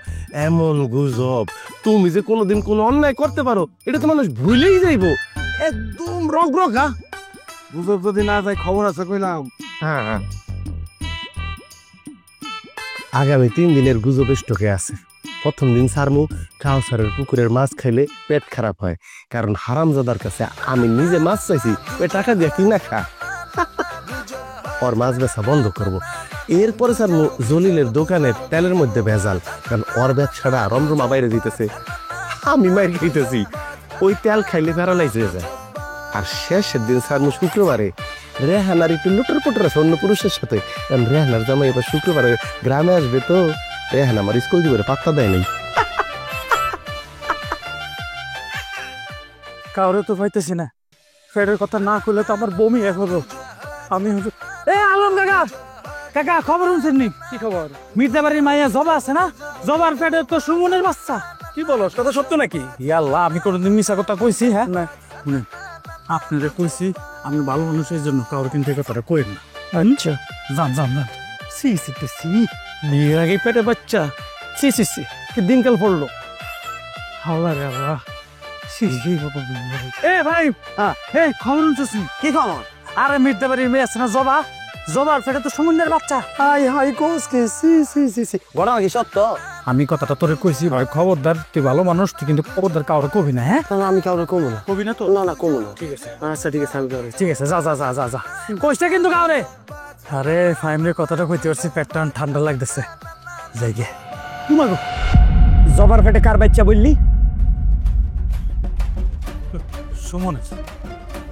এমন গুজব তুমি যে কোনোদিন কোনো অন্যায় করতে পারো এটা তো মানুষ ভুলেই যাইবো, একদম রগরগা। গুজব যদি না যায় খবর আছে কইলাম। হ্যাঁ, আগামী 3 দিনের গুজব স্টকে আছে। প্রথম দিন সারমু কাউসারের পুকুরের মাছ খাইলে পেট খারাপ হয়, কারণ হারামজাদার কাছে আমি নিজে মাছ চাইছি, ওই টাকা দিয়ে কিনা খা। ওর মাছ বেচা বন্ধ করব। এরপরে সারমু জলিলের দোকানের তেলের মধ্যে ভেজাল, কারণ ওর ব্যবসাটা রমরমা বাইরে দিতেছে, আমি মাইর খাইতেছি, ওই তেল খাইলে প্যারালাইজ হয়ে যায়। আর শেষের দিন সারমু শুক্রবারে রেহানার একটু লুটোর পুটোর আছে অন্য পুরুষের সাথে, কারণ রেহানার জামাই এবার শুক্রবারে গ্রামে আসবে, তো রেহানা আমার স্কুল জীবনে পাত্তা দেয় নাই। কাউরে তো পাইতেছি না, ফেরের কথা না করলে তো আমার বমি হলো। আমি আলম কাকা, কাকা খবর শুনছেন নি? কি খবর? মির্জাবাড়ির মাইয়া জবা আছে না, জবার পেটে তো সুমনের বাচ্চা। কি বলো, কথা সত্য নাকি? ইয়াল্লাহ, আমি কোনোদিন মিশা কথা কইছি? হ্যাঁ না, আপনারা কইছি আমি ভালো মানুষের জন্য কাউরে কিন্তু কথাটা কই না। আচ্ছা যান যান যান। সি সি সি, বিয়ের আগে পেটে বাচ্চা, সি সি সি, কি দিনকাল পড়লো। হাওলা রে বাবা, সি সি। এ ভাই, হ্যাঁ খবর শুনছিস? কি খবর? আরে মির্জাবাড়ির মেয়ে আছে না জবা, জবার পেটে তো সুমনের বাচ্চা। হাই হাই কোসকে, সি সি সি সি, ঘটনা কি সত্য? আমি কথাটা তোরে কইছি ভাই, খবরদার, তুই ভালো মানুষ, তুই কিন্তু খবরদার কাউরে কবি না। হ্যাঁ আমি কাউরে কমু না। কবি না তো? না কমু না। ঠিক আছে, আচ্ছা ঠিক আছে, আমি কাউরে। ঠিক আছে, যা যা যা যা যা, কইছে কিন্তু কাউরে। আরে ফাইমরে কথাটা কইতে পারছি, পেটটা ঠান্ডা লাগতেছে, যাই গে। তোমাগো জবার পেটে কার বাচ্চা বললি? সুমন আছে।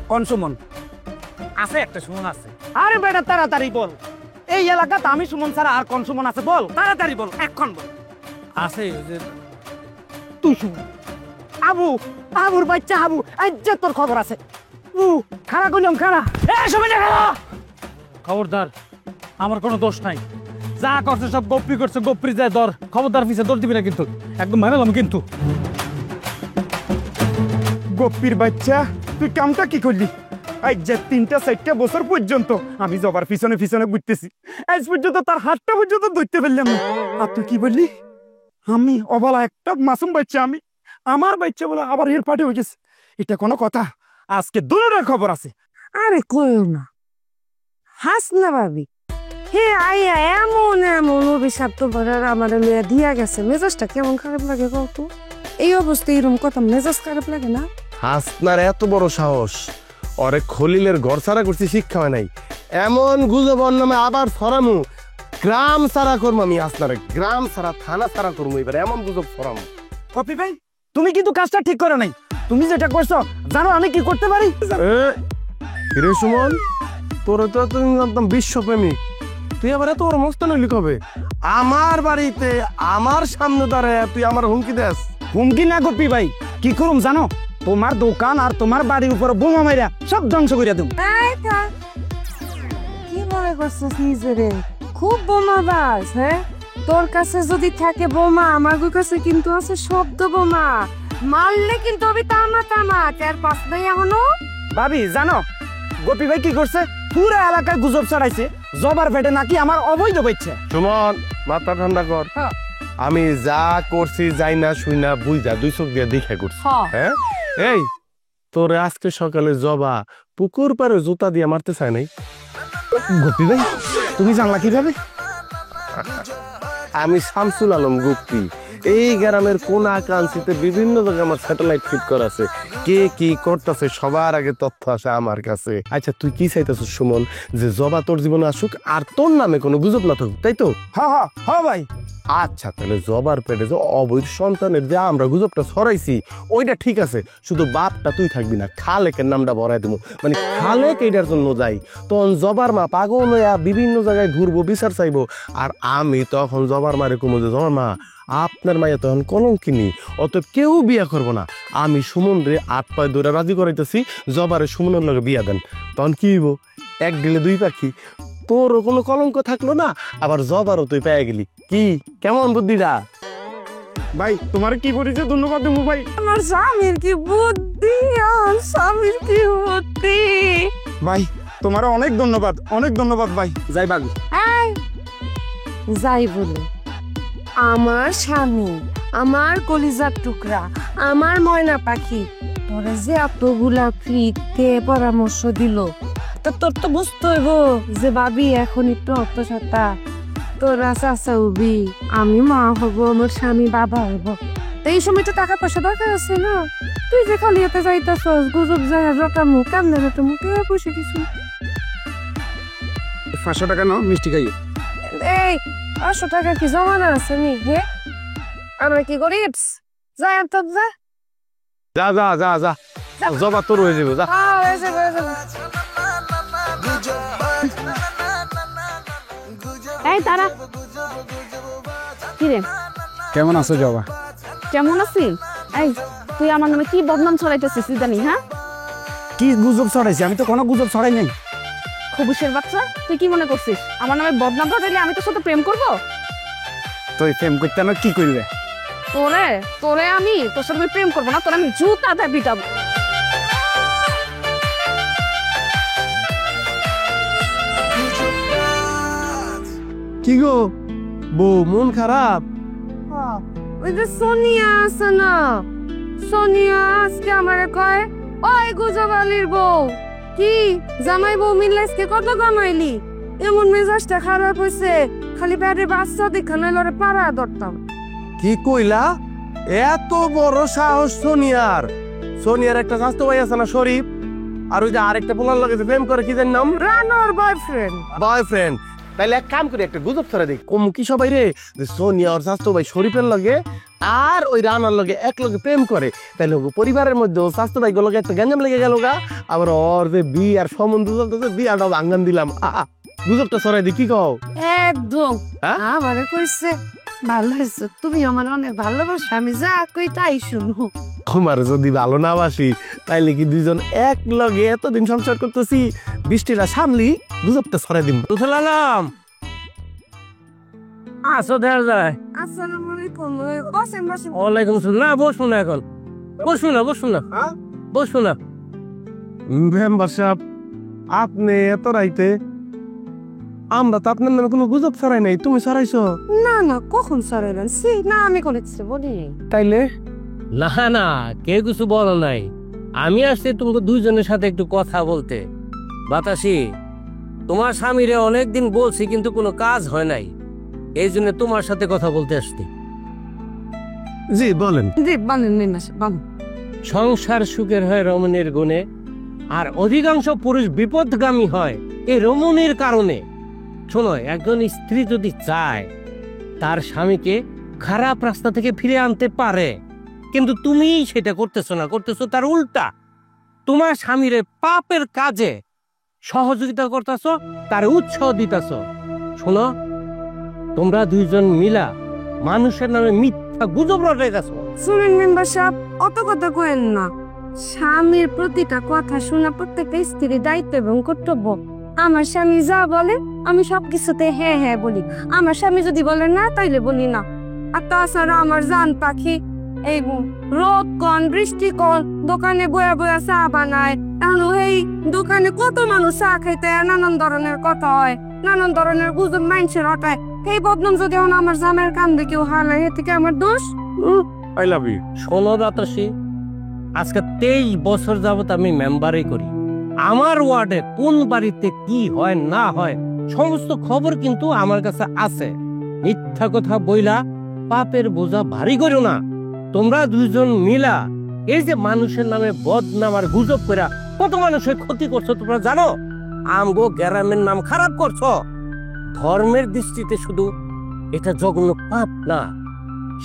কোন সুমন? আছে একটা সুমন আছে। আরে বেটা তাড়াতাড়ি বল, এই এলাকাতে আমি সুমন ছাড়া আর কোন সুমন আছে? বল তাড়াতাড়ি বল, এখন বল। আছে তুই সুমন, আবু, আবুর বাচ্চা আবু, আজ তোর খবর আছে। খাড়া কইলাম, খাড়া। খবরদার, আমার কোনো দোষ নাই, যা করছে সব গপ্পি করছে, গপ্পি যায় দর। খবরদার পিছে দৌড় দিবি না কিন্তু, একদম মারালাম কিন্তু। গপ্পির বাচ্চা, তুই কামটা কি করলি? আজ যে 3-4 বছর পর্যন্ত আমি জবার পিছনে পিছনে ঘুরতেছি, আজ পর্যন্ত তার হাতটা পর্যন্ত ধরতে পারলাম না। আর তুই কি বললি? আমি অবলা একটা মাসুম বাচ্চা, আমি আমার বাচ্চা বলে আবার এর পাটে হয়ে গেছে, এটা কোনো কথা? আজকে দুটোর খবর আছে। আরে কইও না, হাস না ভাবি, হে আইয়া এমন এমন অভিশাপ তো আমার মেয়ে দিয়া গেছে, মেজাজটা কেমন খারাপ লাগে কত। এই অবস্থায় এরকম কথা মেজাজ খারাপ লাগে না? হাসনার এত বড় সাহস, ওরে খলিলের ঘর ছাড়া করছি, শিক্ষা হয় নাই। এমন গুজব ওর নামে আবার ছড়ামু, গ্রাম ছাড়া করবো আমি হাসনারে, গ্রাম ছাড়া থানা ছাড়া করবো এবার, এমন গুজব ছড়ামু। পপি ভাই তুমি কিন্তু কাজটা ঠিক করো নাই। তুমি যেটা করছো জানো আমি কি করতে পারি? রে সুমন, তোরে তো এতদিন জানতাম বিশ্বপ্রেমিক, তুই আবার এত বড় মস্ত নইলি কবে? আমার বাড়িতে আমার সামনে দাঁড়ায় তুই আমার হুমকি দেস? হুমকি না গপি ভাই, কি করুম জানো? তোমার দোকান আর তোমার বাড়ির উপর বোমা মাইরা সব ধ্বংস করে দেব। এই থাক। কি মনে করছিস নিজেরে খুব বোমাবাজ? হ্যাঁ, তোর কাছে যদি থাকে বোমা, আমার কাছে কিন্তু আছে শব্দ বোমা। মারলে কিন্তু আমি তামা তামা তার পাস নাই এখনো। ভাবি জানো গপি ভাই কি করছে? পুরো এলাকায় গুজব ছড়াইছে জবার পেটে নাকি আমার অবৈধ বইছে। সুমন, মাথা ঠান্ডা কর। আমি যা করছি যাই না শুই না বুঝা দুই চোখ দিয়ে দেখে করছি। হ্যাঁ, এই তোরে আজকে সকালে জবা পুকুর পারে জুতা দিয়ে মারতে চায় নাই। গপি ভাই তুমি জানলা কিভাবে? আমি শামসুল আলম গুপ্তি, এই গ্রামের কোনা কাঞ্চিতে বিভিন্ন জায়গায় আমার স্যাটেলাইট ফিট করা আছে, কে কি করতেছে সবার আগে তথ্য আসে আমার কাছে। আচ্ছা তুই কি চাইতেছিস সুমন, যে জবা তোর জীবনে আসুক আর তোর নামে কোনো গুজব না থাকুক, তাই তো? হ্যাঁ ভাই। আচ্ছা তাহলে জবার পেটে যে অবৈধ সন্তানের যে আমরা গুজবটা ছড়াইছি ওইটা ঠিক আছে, শুধু বাপটা তুই থাকবি না, খালেকের নামটা ভরাই দেবো, মানে খালেক এইটার জন্য যাই, তখন জবার মা পাগল হইয়া বিভিন্ন জায়গায় ঘুরবো, বিচার চাইবো, আর আমি তখন জবার মারে কমো যে জবার মা আপনার মাইয়া তখন কলঙ্কিনী, অতএব কেউ বিয়া করবো না, আমি সুমন রে 8 পায়ে ধরে রাজি করাইতেছি, জবারে সুমনের লগে বিয়া দেন। তখন কি হইব? এক দিলে দুই পাখি, তোরও কোনো কলঙ্ক থাকলো না, আবার জবারও তুই পেয়ে গেলি। কি কেমন বুদ্ধিটা? ভাই তোমার কি পরিচয় ধন্যবাদ দেবো ভাই। আমার স্বামীর কি বুদ্ধি, আমার স্বামীর কি বুদ্ধি। ভাই তোমার অনেক ধন্যবাদ, অনেক ধন্যবাদ ভাই। যাই ভাবি। এই, যাই বলে আমার স্বামী, আমার কলিজার টুকরা, আমার ময়না পাখি তোরে যে এতগুলা ফ্রিতে পরামর্শ দিল, তা তোর তো বুঝতে হইব যে ভাবি এখন একটু অত্যাচারটা তোরা চাচা হবি, আমি মা হব, আমার স্বামী বাবা হব, এই সময় তো টাকা পয়সা দরকার আছে না? তুই যে খালি এতে যাইতাছস গুজব যায় রটা মুখ কান্দে রটা মুখে পয়সা কিছু। 500 টাকা নাও, মিষ্টি খাইয়ে। এই 500 টাকা কি জমানো আছে নি? হে আমরা কি গরিব? যাই তো যা যা যা যা যা, জবা তোর হয়ে যাবে, যা। এই তারা কি রে, কেমন আছো জবা? কেমন আছিস? এই তুই আমার নামে কি বদনাম ছড়াইতেছিস জানি? হ্যাঁ, কি গুজব ছড়াইছি? আমি তো কোনো গুজব ছড়াই নাই। খবুশের বাচ্চা, তুই কি মনে করছিস আমার নামে বদনাম ছড়াইলে আমি তোর সাথে প্রেম করব? তুই প্রেম করতে না কি করবে? তোরে তোরে আমি তোর সাথে প্রেম করবো না, তোর আমি জুতা দিয়ে পিটাবো। কি গো বউ, মন খারাপ? ওই যে সোনিয়া আছে না, সোনিয়া আজকে আমারে কয় ওই গুজবালির বউ কি জামাই বউ মিললে আজকে কত কামাইলি? এমন মেজাজটা খারাপ হয়েছে, খালি পেটে বাচ্চা দেখা নইলে ওরে পাড়া ধরতাম। কি কইলা? এত বড় সাহস সোনিয়ার? সোনিয়ার একটা স্বাস্থ্য ভাই আছে না শরীফ, আর ওই যে আরেকটা পোলার লাগে যে প্রেম করে, কি জানি নাম? রানোর বয়ফ্রেন্ড। বয়ফ্রেন্ড। তাইলে এক কাম করি, একটা গুজব ছড়া দিই, কম কি সবাই রে যে সোনিয়া ওর স্বাস্থ্য ভাই শরীফের লগে আর ওই রানার লগে এক লগে প্রেম করে, তাইলে পরিবারের মধ্যে ও স্বাস্থ্য ভাই গুলোকে একটা গ্যাঞ্জাম লেগে গেল গা, আবার ওর যে বিয়ার সম্বন্ধ চলতেছে, বিয়াটাও ভাঙ্গান দিলাম। গুজবটা ছড়াই দিই, কি কও? একদম আমারে কইছে ভালো হয়েছে, তুমি আমার অনেক ভালোবাসো, আমি যা কই তাই শুনবো। তোমার যদি ভালো না বাসি তাইলে কি দুইজন এক লগে এতদিন সংসার করতেছি, বৃষ্টিটা সামলি গুজবটা ছড়াই দিন। তুলালাম আসো দেখা যায়। আসসালামু আলাইকুম। বসেন বসেন। ওয়ালাইকুম আসসালাম। না বসুন না, এখন বসুন না, বসুন না, বসুন না। মেম্বার সাহেব, আপনি এত রাইতে? আমরা তো আপনার নামে কোনো গুজব ছড়াই নাই, তুমি ছড়াইছো? না না, কখন ছড়াইলেন? না আমি করেছি বলি। তাইলে না না, কেউ কিছু বলো নাই, আমি আসছি তোমাকে দুইজনের সাথে একটু কথা বলতে। বাতাসি, তোমার স্বামীরে অনেকদিন বলছি কিন্তু কোনো কাজ হয় নাই, এই জন্য তোমার সাথে কথা বলতে আসছি। জি বলেন। জি বলেন মেম্বার সাহেব বলেন। সংসার সুখের হয় রমণীর গুণে, আর অধিকাংশ পুরুষ বিপদগামী হয় এই রমণীর কারণে। শোনো, একজন স্ত্রী যদি চায় তার স্বামীকে খারাপ রাস্তা থেকে ফিরে আনতে পারে, কিন্তু তুমি সেটা করতেছো না, করতেছো তার উল্টা। তোমার স্বামীর পাপের কাজে সহযোগিতা করতেছো, তার উৎসাহ দিতেছো। শোনো, তোমরা দুইজন মিলা মানুষের নামে মিথ্যা গুজব রটাইতেছো। শুনুন মেম্বার সাহেব, অত কথা কইেন না। স্বামীর প্রতিটা কথা শোনা প্রত্যেকটা স্ত্রীর দায়িত্ব এবং কর্তব্য। আমার স্বামী যা বলে আমি সবকিছুতে হ্যাঁ হ্যাঁ বলি। আমার স্বামী যদি বলে না তাইলে বলি না। আর তাছাড়া আমার জান পাখি এই রোদ কন বৃষ্টি কন দোকানে বয়া বয়া চা বানায়। এখন এই দোকানে কত মানুষ চা খাইতে নানান ধরনের কথা হয়, নানান ধরনের গুজব মানুষের হটায়। এই বদনাম যদি এখন আমার জামের কান্দে কেউ হারায়, এ থেকে আমার দোষ? I love you. শোনো রাতসী, আজকে 23 বছর যাবত আমি মেম্বারই করি। আমার ওয়ার্ডে কোন বাড়িতে কি হয় না হয় সমস্ত খবর কিন্তু আমার কাছে আছে। মিথ্যা কথা বইলা পাপের বোঝা ভারী করো না। তোমরা দুইজন মিলা এই যে মানুষের নামে বদনাম আর গুজব করে কত মানুষের ক্ষতি করছো তোমরা জানো? আমগো গ্রামের নাম খারাপ করছো। ধর্মের দৃষ্টিতে শুধু এটা জঘন্য পাপ না,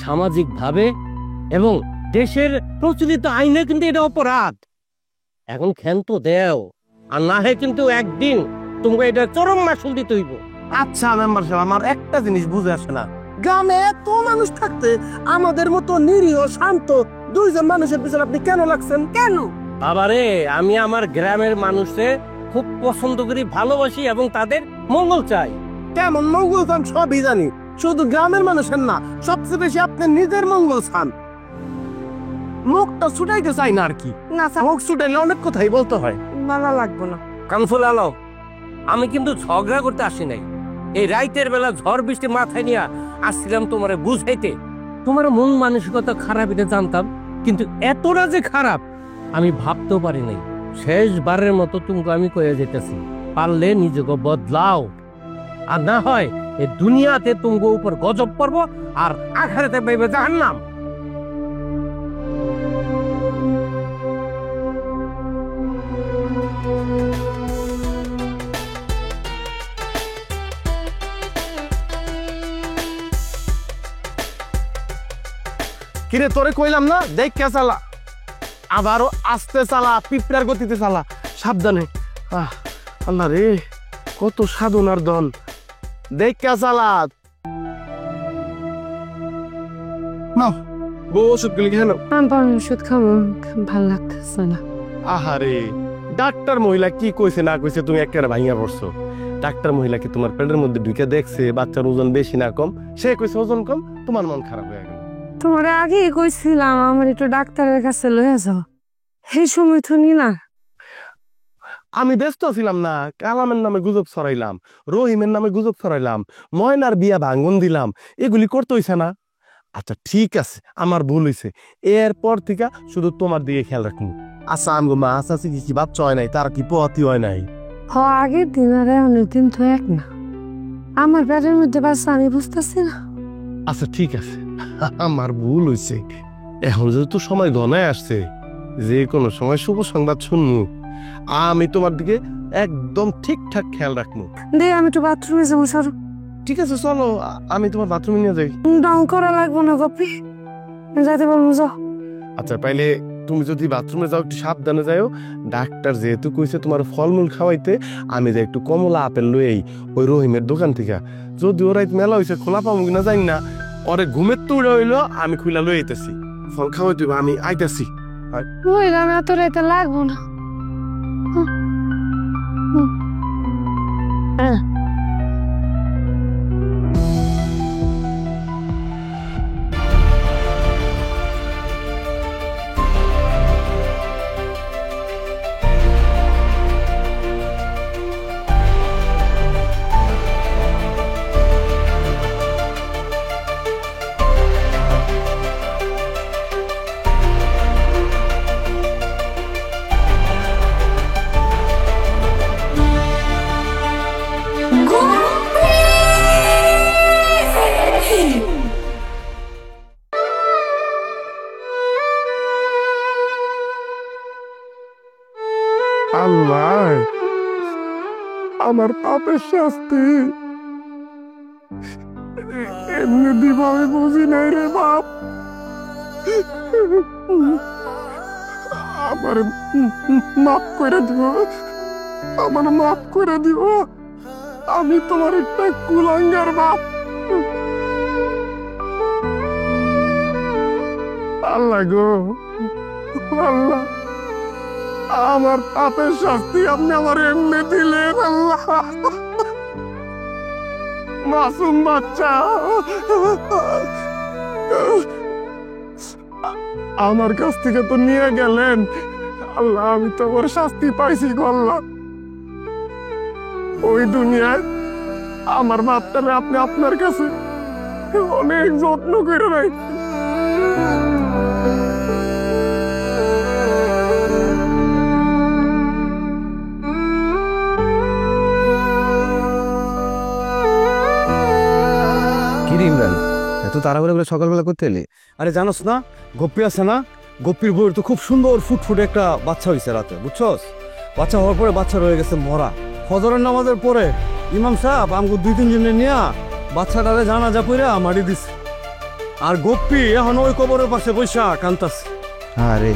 সামাজিক ভাবে এবং দেশের প্রচলিত আইনে কিন্তু এটা অপরাধ। এখন ক্ষান্ত দেও, আর না হয় কিন্তু একদিন তোমাকে এটা চরম মাসুল দিতে হইব। আচ্ছা মেম্বার সাহেব, আমার একটা জিনিস বুঝে আসে না, গ্রামে এত মানুষ থাকতে আমাদের মতো নিরীহ শান্ত দুইজন মানুষের পিছনে আপনি কেন লাগছেন? কেন? বাবারে, আমি আমার গ্রামের মানুষে খুব পছন্দ করি, ভালোবাসি এবং তাদের মঙ্গল চাই। কেমন মঙ্গল চান সবই জানি, শুধু গ্রামের মানুষের না, সবচেয়ে বেশি আপনি নিজের মঙ্গল চান। মুখটা ছুটাইতে চাই না আর কি। না স্যার, মুখ ছুটাইলে অনেক কথাই বলতে হয়। ভালো লাগবো না। কানফুল আলম, আমি কিন্তু ঝগড়া করতে আসি নাই। এই রাইতের বেলা ঝড় বৃষ্টি মাথায় নিয়ে আসছিলাম তোমারে বুঝাইতে। তোমার মন মানসিকতা খারাপ এটা জানতাম, কিন্তু এতটা যে খারাপ আমি ভাবতেও পারি নাই। শেষবারের মতো তোমাকে আমি কয়ে যেতেছি, পারলে নিজেকে বদলাও, আর না হয় এই দুনিয়াতে তোমার উপর গজব পড়ব আর আখেরাতে পাইবে জাহান্নাম। কিরে তোরে কইলাম না দেখ কে চালা, আবারও আস্তে চালা, পিঁপড়ার গতিতে চালা, সাবধানে। আল্লাহ রে, কত সাধনার দল। দেখ কে চালা। নাও বউ ওষুধ গুলি খেয়ে নাও। আমি ওষুধ খাবো, ভাল লাগতেছে না। আহারে, ডাক্তার মহিলা কি কইছে না কইছে তুমি একেবারে ভাইয়া পড়ছো। ডাক্তার মহিলা কি তোমার পেটের মধ্যে ঢুকে দেখছে বাচ্চার ওজন বেশি না কম? সে কইছে ওজন কম, তোমার মন খারাপ হয়ে গেল। তোমার আগে কইছিলাম আমার একটু ডাক্তারের কাছে লয়ে যাও, এই সময় তো নিলা। আমি ব্যস্ত ছিলাম না, কালামের নামে গুজব ছড়াইলাম, রহিমের নামে গুজব ছড়াইলাম, ময়নার বিয়া ভাঙ্গন দিলাম, এগুলি করতে হইছে না? আচ্ছা ঠিক আছে, আমার ভুল হইছে। এরপর থেকে শুধু তোমার দিকে খেয়াল রাখবো। আচ্ছা আমগো মা আছে কি বাচ্চা হয় নাই, তার কি পোয়াতি হয় নাই? আগের দিন আর অনেকদিন তো এক না। আমার পেটের মধ্যে বাচ্চা আমি বুঝতেছি না। আচ্ছা ঠিক আছে, আমার ভুল হইছে। এখন যেহেতু সময় ঘনায় আসছে, যে কোনো সময় শুভ সংবাদ শুনবো, আমি তোমার দিকে একদম ঠিকঠাক খেয়াল রাখবো। দে আমি একটু বাথরুমে যাবো। স্যার ঠিক আছে চলো, আমি তোমার বাথরুমে নিয়ে যাই। ডং করা লাগবো না গপি, যাইতে বলবো যাও। আচ্ছা পাইলে তুমি যদি বাথরুমে যাও একটু সাবধানে যাও। ডাক্তার যেহেতু কইছে তোমার ফলমূল খাওয়াইতে, আমি যে একটু কমলা আপেল লই ওই রহিমের দোকান থেকে। যদি ওরা মেলা হয়েছে খোলা পাবো কিনা জানি না, ওরে ঘুমের তো উড়ে হইলো, আমি খুলা লই আইতেছি। ফল খাওয়াই দিব, আমি আইতেছি। বললাম এত রাইতে লাগবো না। আমার পাপের শাস্তি এমনি দিব আমি বুঝি নাই রে বাপ। আমার মাফ করে দিব, আমার মাফ করে দিব। আমি তোমার একটা কুলাঙ্গার বাপ। আল্লাহ গো আল্লাহ, আমার পাপের শাস্তি আপনি আমার এমনি দিলেন আল্লাহ। মাসুম বাচ্চা আমার কাছ থেকে তো নিয়ে গেলেন আল্লাহ, আমি তো ওর শাস্তি পাইছি গো আল্লাহ। ওই দুনিয়ায় আমার বাপটারে আপনি আপনার কাছে অনেক যত্ন করে রাখছেন। ইমরান, এত তাড়াহুড়ো করে সকালবেলা করতে এলি? আরে জানোস না, গপ্পি আছে না, গপ্পির বউয়ের তো খুব সুন্দর ফুটফুটে একটা বাচ্চা হয়েছে রাতে, বুঝছস? বাচ্চা হওয়ার পরে বাচ্চা রয়ে গেছে মরা। ফজরের নামাজের পরে ইমাম সাহেব আমাকে 2-3 জনে নিয়ে বাচ্চাটারে জানাজা পইরা মারি দিছে। আর গপ্পি এখন ওই কবরের পাশে বৈশা কান্তাছে। আরে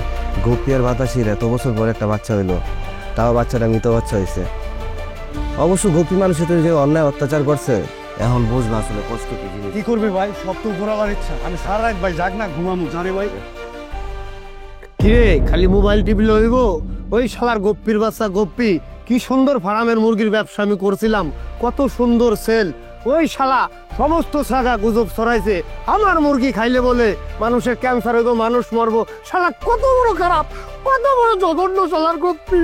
গপ্পি আর বাতাসির এত বছর পরে একটা বাচ্চা হইলো, তাও বাচ্চাটা মৃত বাচ্চা হয়েছে। অবশ্য গপ্পি মানুষের যে অন্যায় অত্যাচার করছে এখন বুঝবা আসলে কষ্ট কি জিনিস। কি করবি ভাই, সব তো ঘোরাবার ইচ্ছা। আমি সারা রাত ভাই যাক না ঘুমামু, জানে ভাই। কিরে খালি মোবাইল টিভি লইব? ওই শালার গপ্পির বাচ্চা গপ্পি, কি সুন্দর ফার্মের মুরগির ব্যবসা আমি করছিলাম, কত সুন্দর সেল। ওই শালা সমস্ত জায়গা গুজব ছড়াইছে আমার মুরগি খাইলে বলে মানুষের ক্যান্সার হইব, মানুষ মরবো। শালা কত বড় খারাপ, কত বড় জঘন্য শালার গপ্পি।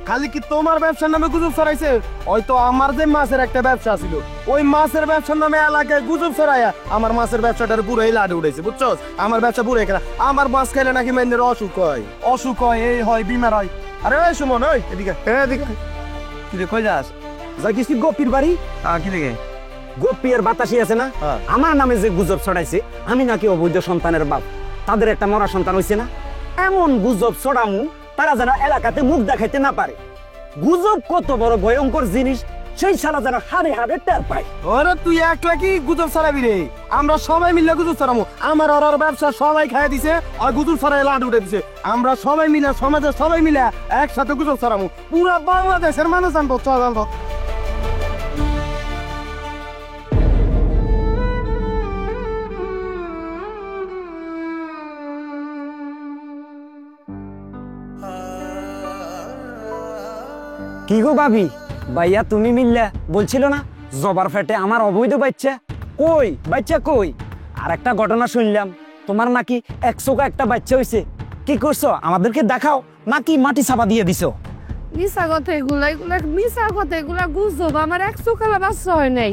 খালি কি তোমার ব্যবসার নামে গুজব ছড়াইছে? হয়তো আমার যে মাছের একটা ব্যবসা ছিল, ওই মাছের ব্যবসার নামে এলাকায় গুজব ছড়াইয়া আমার মাছের ব্যবসাটার পুরোই লাডে উঠেছে, বুঝছো? আমার ব্যবসা পুরো খেলা। আমার মাছ খাইলে নাকি মেয়েদের অসুখ হয়, অসুখ হয়, এই হয়, বিমার হয়। আরে ওই সুমন, ওই এদিকে এদিকে। তুই কই যাস? যাই কিছু গপ্পির বাড়ি। কি লেগে? গপ্পি আর বাতাসি আছে না, আমার নামে যে গুজব ছড়াইছে আমি নাকি অবৈধ সন্তানের বাপ, তাদের একটা মরা সন্তান হইছে না। এমন গুজব ছড়ামু তারা যেন এলাকাতে মুখ দেখাইতে না পারে। গুজব কত বড় ভয়ঙ্কর জিনিস সেই শালা যেন হারে হারে টের পায়। ওরে তুই একলা কি গুজব ছড়াবি রে? আমরা সবাই মিলে গুজব ছড়াবো। আমার ওর ব্যবসা সবাই খাইয়ে দিছে আর গুজব ছড়াই লাড উঠে দিছে। আমরা সবাই মিলে, সমাজের সবাই মিলে একসাথে গুজব ছড়াবো। পুরা বাংলাদেশের মানুষ জানবো, চল জানবো। কি গো ভাবি, ভাইয়া তুমি মিললা বলছিল না জবার ফেটে আমার অবৈধ বাচ্চা? কই বাচ্চা কই? আর একটা ঘটনা শুনলাম তোমার নাকি 100 একটা বাচ্চা হইছে। কি করছো আমাদেরকে দেখাও, নাকি মাটি চাপা দিয়ে দিছো? মিশা কথা এগুলা, এগুলা মিশা কথা, এগুলা গুজব। আমার 100 কালা বাচ্চা হয় নাই,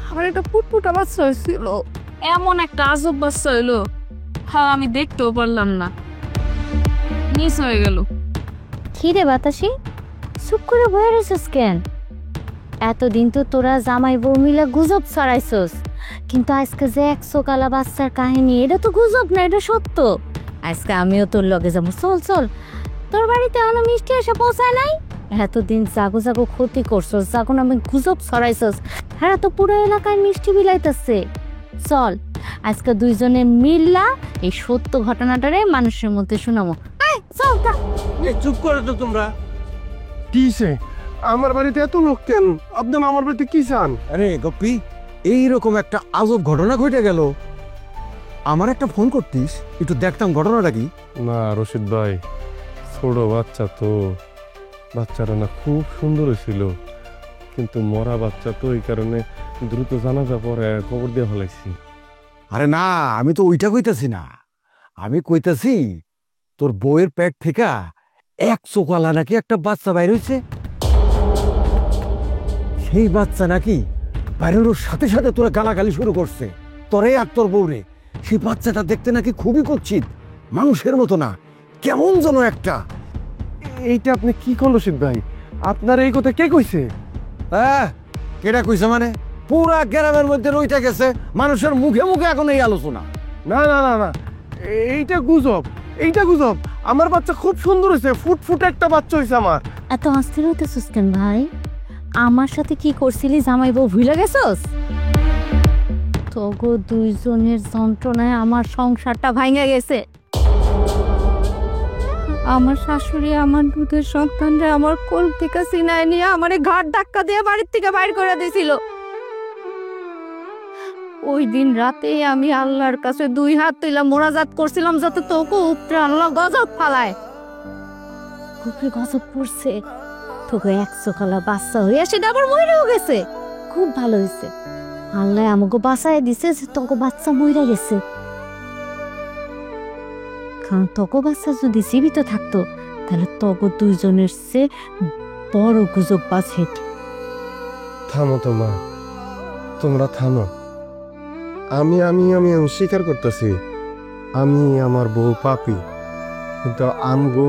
আমার একটা ফুটফুটা বাচ্চা হয়েছিল। এমন একটা আজব বাচ্চা হইলো, হ্যাঁ আমি দেখতেও পারলাম না, মিস হয়ে গেল। কি রে বাতাসি, চুপ করে বয়ে রয়েছিস কেন? এতদিন তো তোরা জামাই বউ মিলে গুজব ছড়াইছস, কিন্তু আজকে যে 100 কালা বাচ্চার কাহিনী, এটা তো গুজব না, এটা সত্য। আজকে আমিও তোর লগে যাবো, চল চল। তোর বাড়িতে এখনো মিষ্টি এসে পৌঁছায় নাই? এতদিন জাগো জাগো ক্ষতি করছস, জাগো নামে গুজব ছড়াইছস, হ্যাঁ তো পুরো এলাকায় মিষ্টি বিলাইতেছে। চল আজকে দুইজনে মিললা এই সত্য ঘটনাটারে মানুষের মধ্যে শোনাবো। চল চুপ করে তো তোমরা। কিসে আমার বাড়িতে এত লোক কেন? আপনি আমার বাড়িতে কি চান? আরে গপ্পি, এইরকম একটা আজব ঘটনা ঘটে গেল, আমার একটা ফোন করতিস, একটু দেখতাম ঘটনাটা কি। না রশিদ ভাই, ছোট বাচ্চা তো, বাচ্চাটা না খুব সুন্দর ছিল, কিন্তু মরা বাচ্চা তো, এই কারণে দ্রুত জানাজা পরে কবর দিয়ে ফেলাইছি। আরে না, আমি তো ওইটা কইতাছি না, আমি কইতাছি তোর বউয়ের পেট থেকে 100 কালা নাকি একটা বাচ্চা বাইর হয়েছে। সেই বাচ্চা নাকি বাইরের সাথে সাথে তোরা গালাগালি শুরু করছে, তোরে আর তোর বউরে। সেই বাচ্চাটা দেখতে নাকি খুবই কুৎসিত, মানুষের মতো না, কেমন যেন একটা। এইটা আপনি কি করল রশিদ ভাই? আপনার এই কথা কে কইছে? কেটা কইছে মানে? পুরা গ্রামের মধ্যে রইটা গেছে, মানুষের মুখে মুখে এখন এই আলোচনা। না না না না, এইটা গুজব, এইটা গুজব। আমার বাচ্চা খুব সুন্দর হয়েছে, ফুটফুটে একটা বাচ্চা হয়েছে আমার। এত অস্থির হতেছিস কেন ভাই? আমার সাথে কি করছিলি জামাই বউ ভুলে গেছস? তোগো দুইজনের যন্ত্রণায় আমার সংসারটা ভাঙে গেছে। আমার শাশুড়ি আমার দুধের সন্তানরা আমার কোল থেকে সিনায় নিয়ে আমারে ঘাট ধাক্কা দিয়ে বাড়ির থেকে বাইর করে দিয়েছিল। ওই দিন রাতে আমি আল্লাহর কাছে 2 হাত তুইলা মোনাজাত করছিলাম যাতে তোকে উপরে আল্লাহ গজব ফালায়। উপরে গজব পড়ছে, তোকে 100 কালা বাচ্চা হয়ে সেটা আবার মরেও গেছে। খুব ভালো হয়েছে, আল্লাহ আমাকে বাঁচায় দিছে যে তোকে বাচ্চা মরে গেছে। কারণ তোকে বাচ্চা যদি জীবিত থাকতো তাহলে তোকে দুইজনের চেয়ে বড় গুজব বাঁচে। থামো তো মা, তোমরা থামো। আমি আমি আমি স্বীকার করতেছি আমি আমার বউ পাপি, কিন্তু আমগো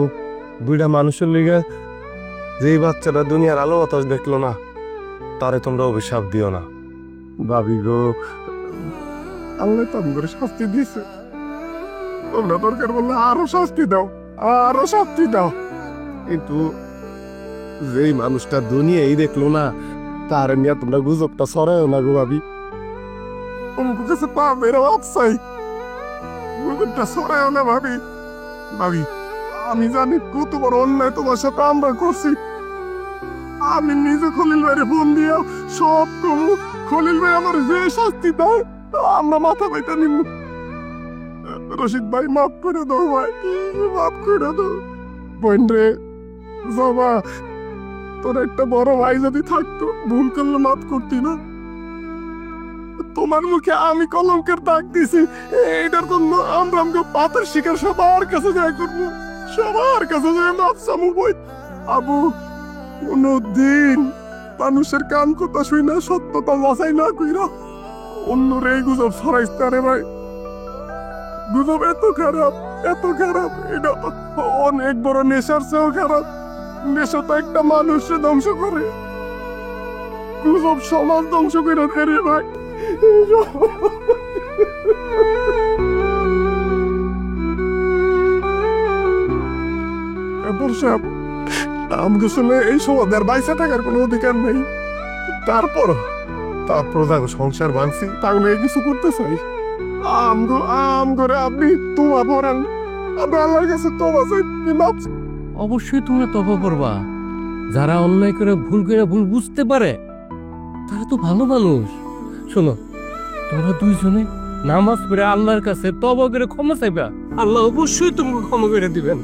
বুড়া মানুষের লিগে যেই বাচ্চাটা দুনিয়ার আলো বাতাস দেখলো না তারে তোমরা অভিশাপ দিও না। ভাবি গো, আল্লাহ তো আমাদের শাস্তি দিছে, তোমরা দরকার বললে আরো শাস্তি দাও, আরো শাস্তি দাও। কিন্তু যেই মানুষটা দুনিয়াই দেখলো না তার নিয়ে তোমরা গুজবটা সরাও না গো ভাবি। তোমার কাছে পা মেরে চাই, গুজবটা সরাও না ভাবি। ভাবি, আমি জানি কত বড় অন্যায় তোমার সাথে আমরা করছি। আমি নিজে খলিল ভাইয়ের ফোন দিয়া সব কমু, খলিল ভাই আমার যে শাস্তি দেয় আমরা মাথা পেতে নিব। রশিদ ভাই মাফ করে দাও ভাই, মাফ করে দাও। বোন রে বাবা, তোর একটা বড় ভাই যদি থাকতো ভুল করলে মাফ করতি না? তোমার মুখে আমি কলঙ্কের দাগ দিছি, এইটার জন্য আমরা আমাকে পাতের শিকার সবার কাছে যায় করবো, সবার কাছে যায় মাফ চামু। বই আবু, কোনদিন মানুষের কান কথা শুই না সত্যতা বাঁচাই না কইরা অন্যর এই গুজব ছড়াইস না রে ভাই। গুজব এত খারাপ, এত খারাপ, এটা অনেক বড় নেশার চেয়েও খারাপ। নেশা তো একটা মানুষকে ধ্বংস করে, গুজব সমাজ ধ্বংস করে দেয় রে ভাই। আমাকে শুনে এই সমাজের বাইসা থাকার কোনো অধিকার নেই। তারপর তাকে সংসার ভাঙছি, তাহলে কিছু করতে চাই আম করে আপনি তোমা পড়ান, আমি আল্লাহর কাছে তোবা চাই। অবশ্যই তোমরা তবা করবা। যারা অন্যায় করে ভুল বুঝতে পারে তারা তো ভালো মানুষ। শোনো, তোমরা দুইজনে নামাজ পড়ে আল্লাহর কাছে তবা করে ক্ষমা চাইবা, আল্লাহ অবশ্যই তোমাকে ক্ষমা করে দিবেন।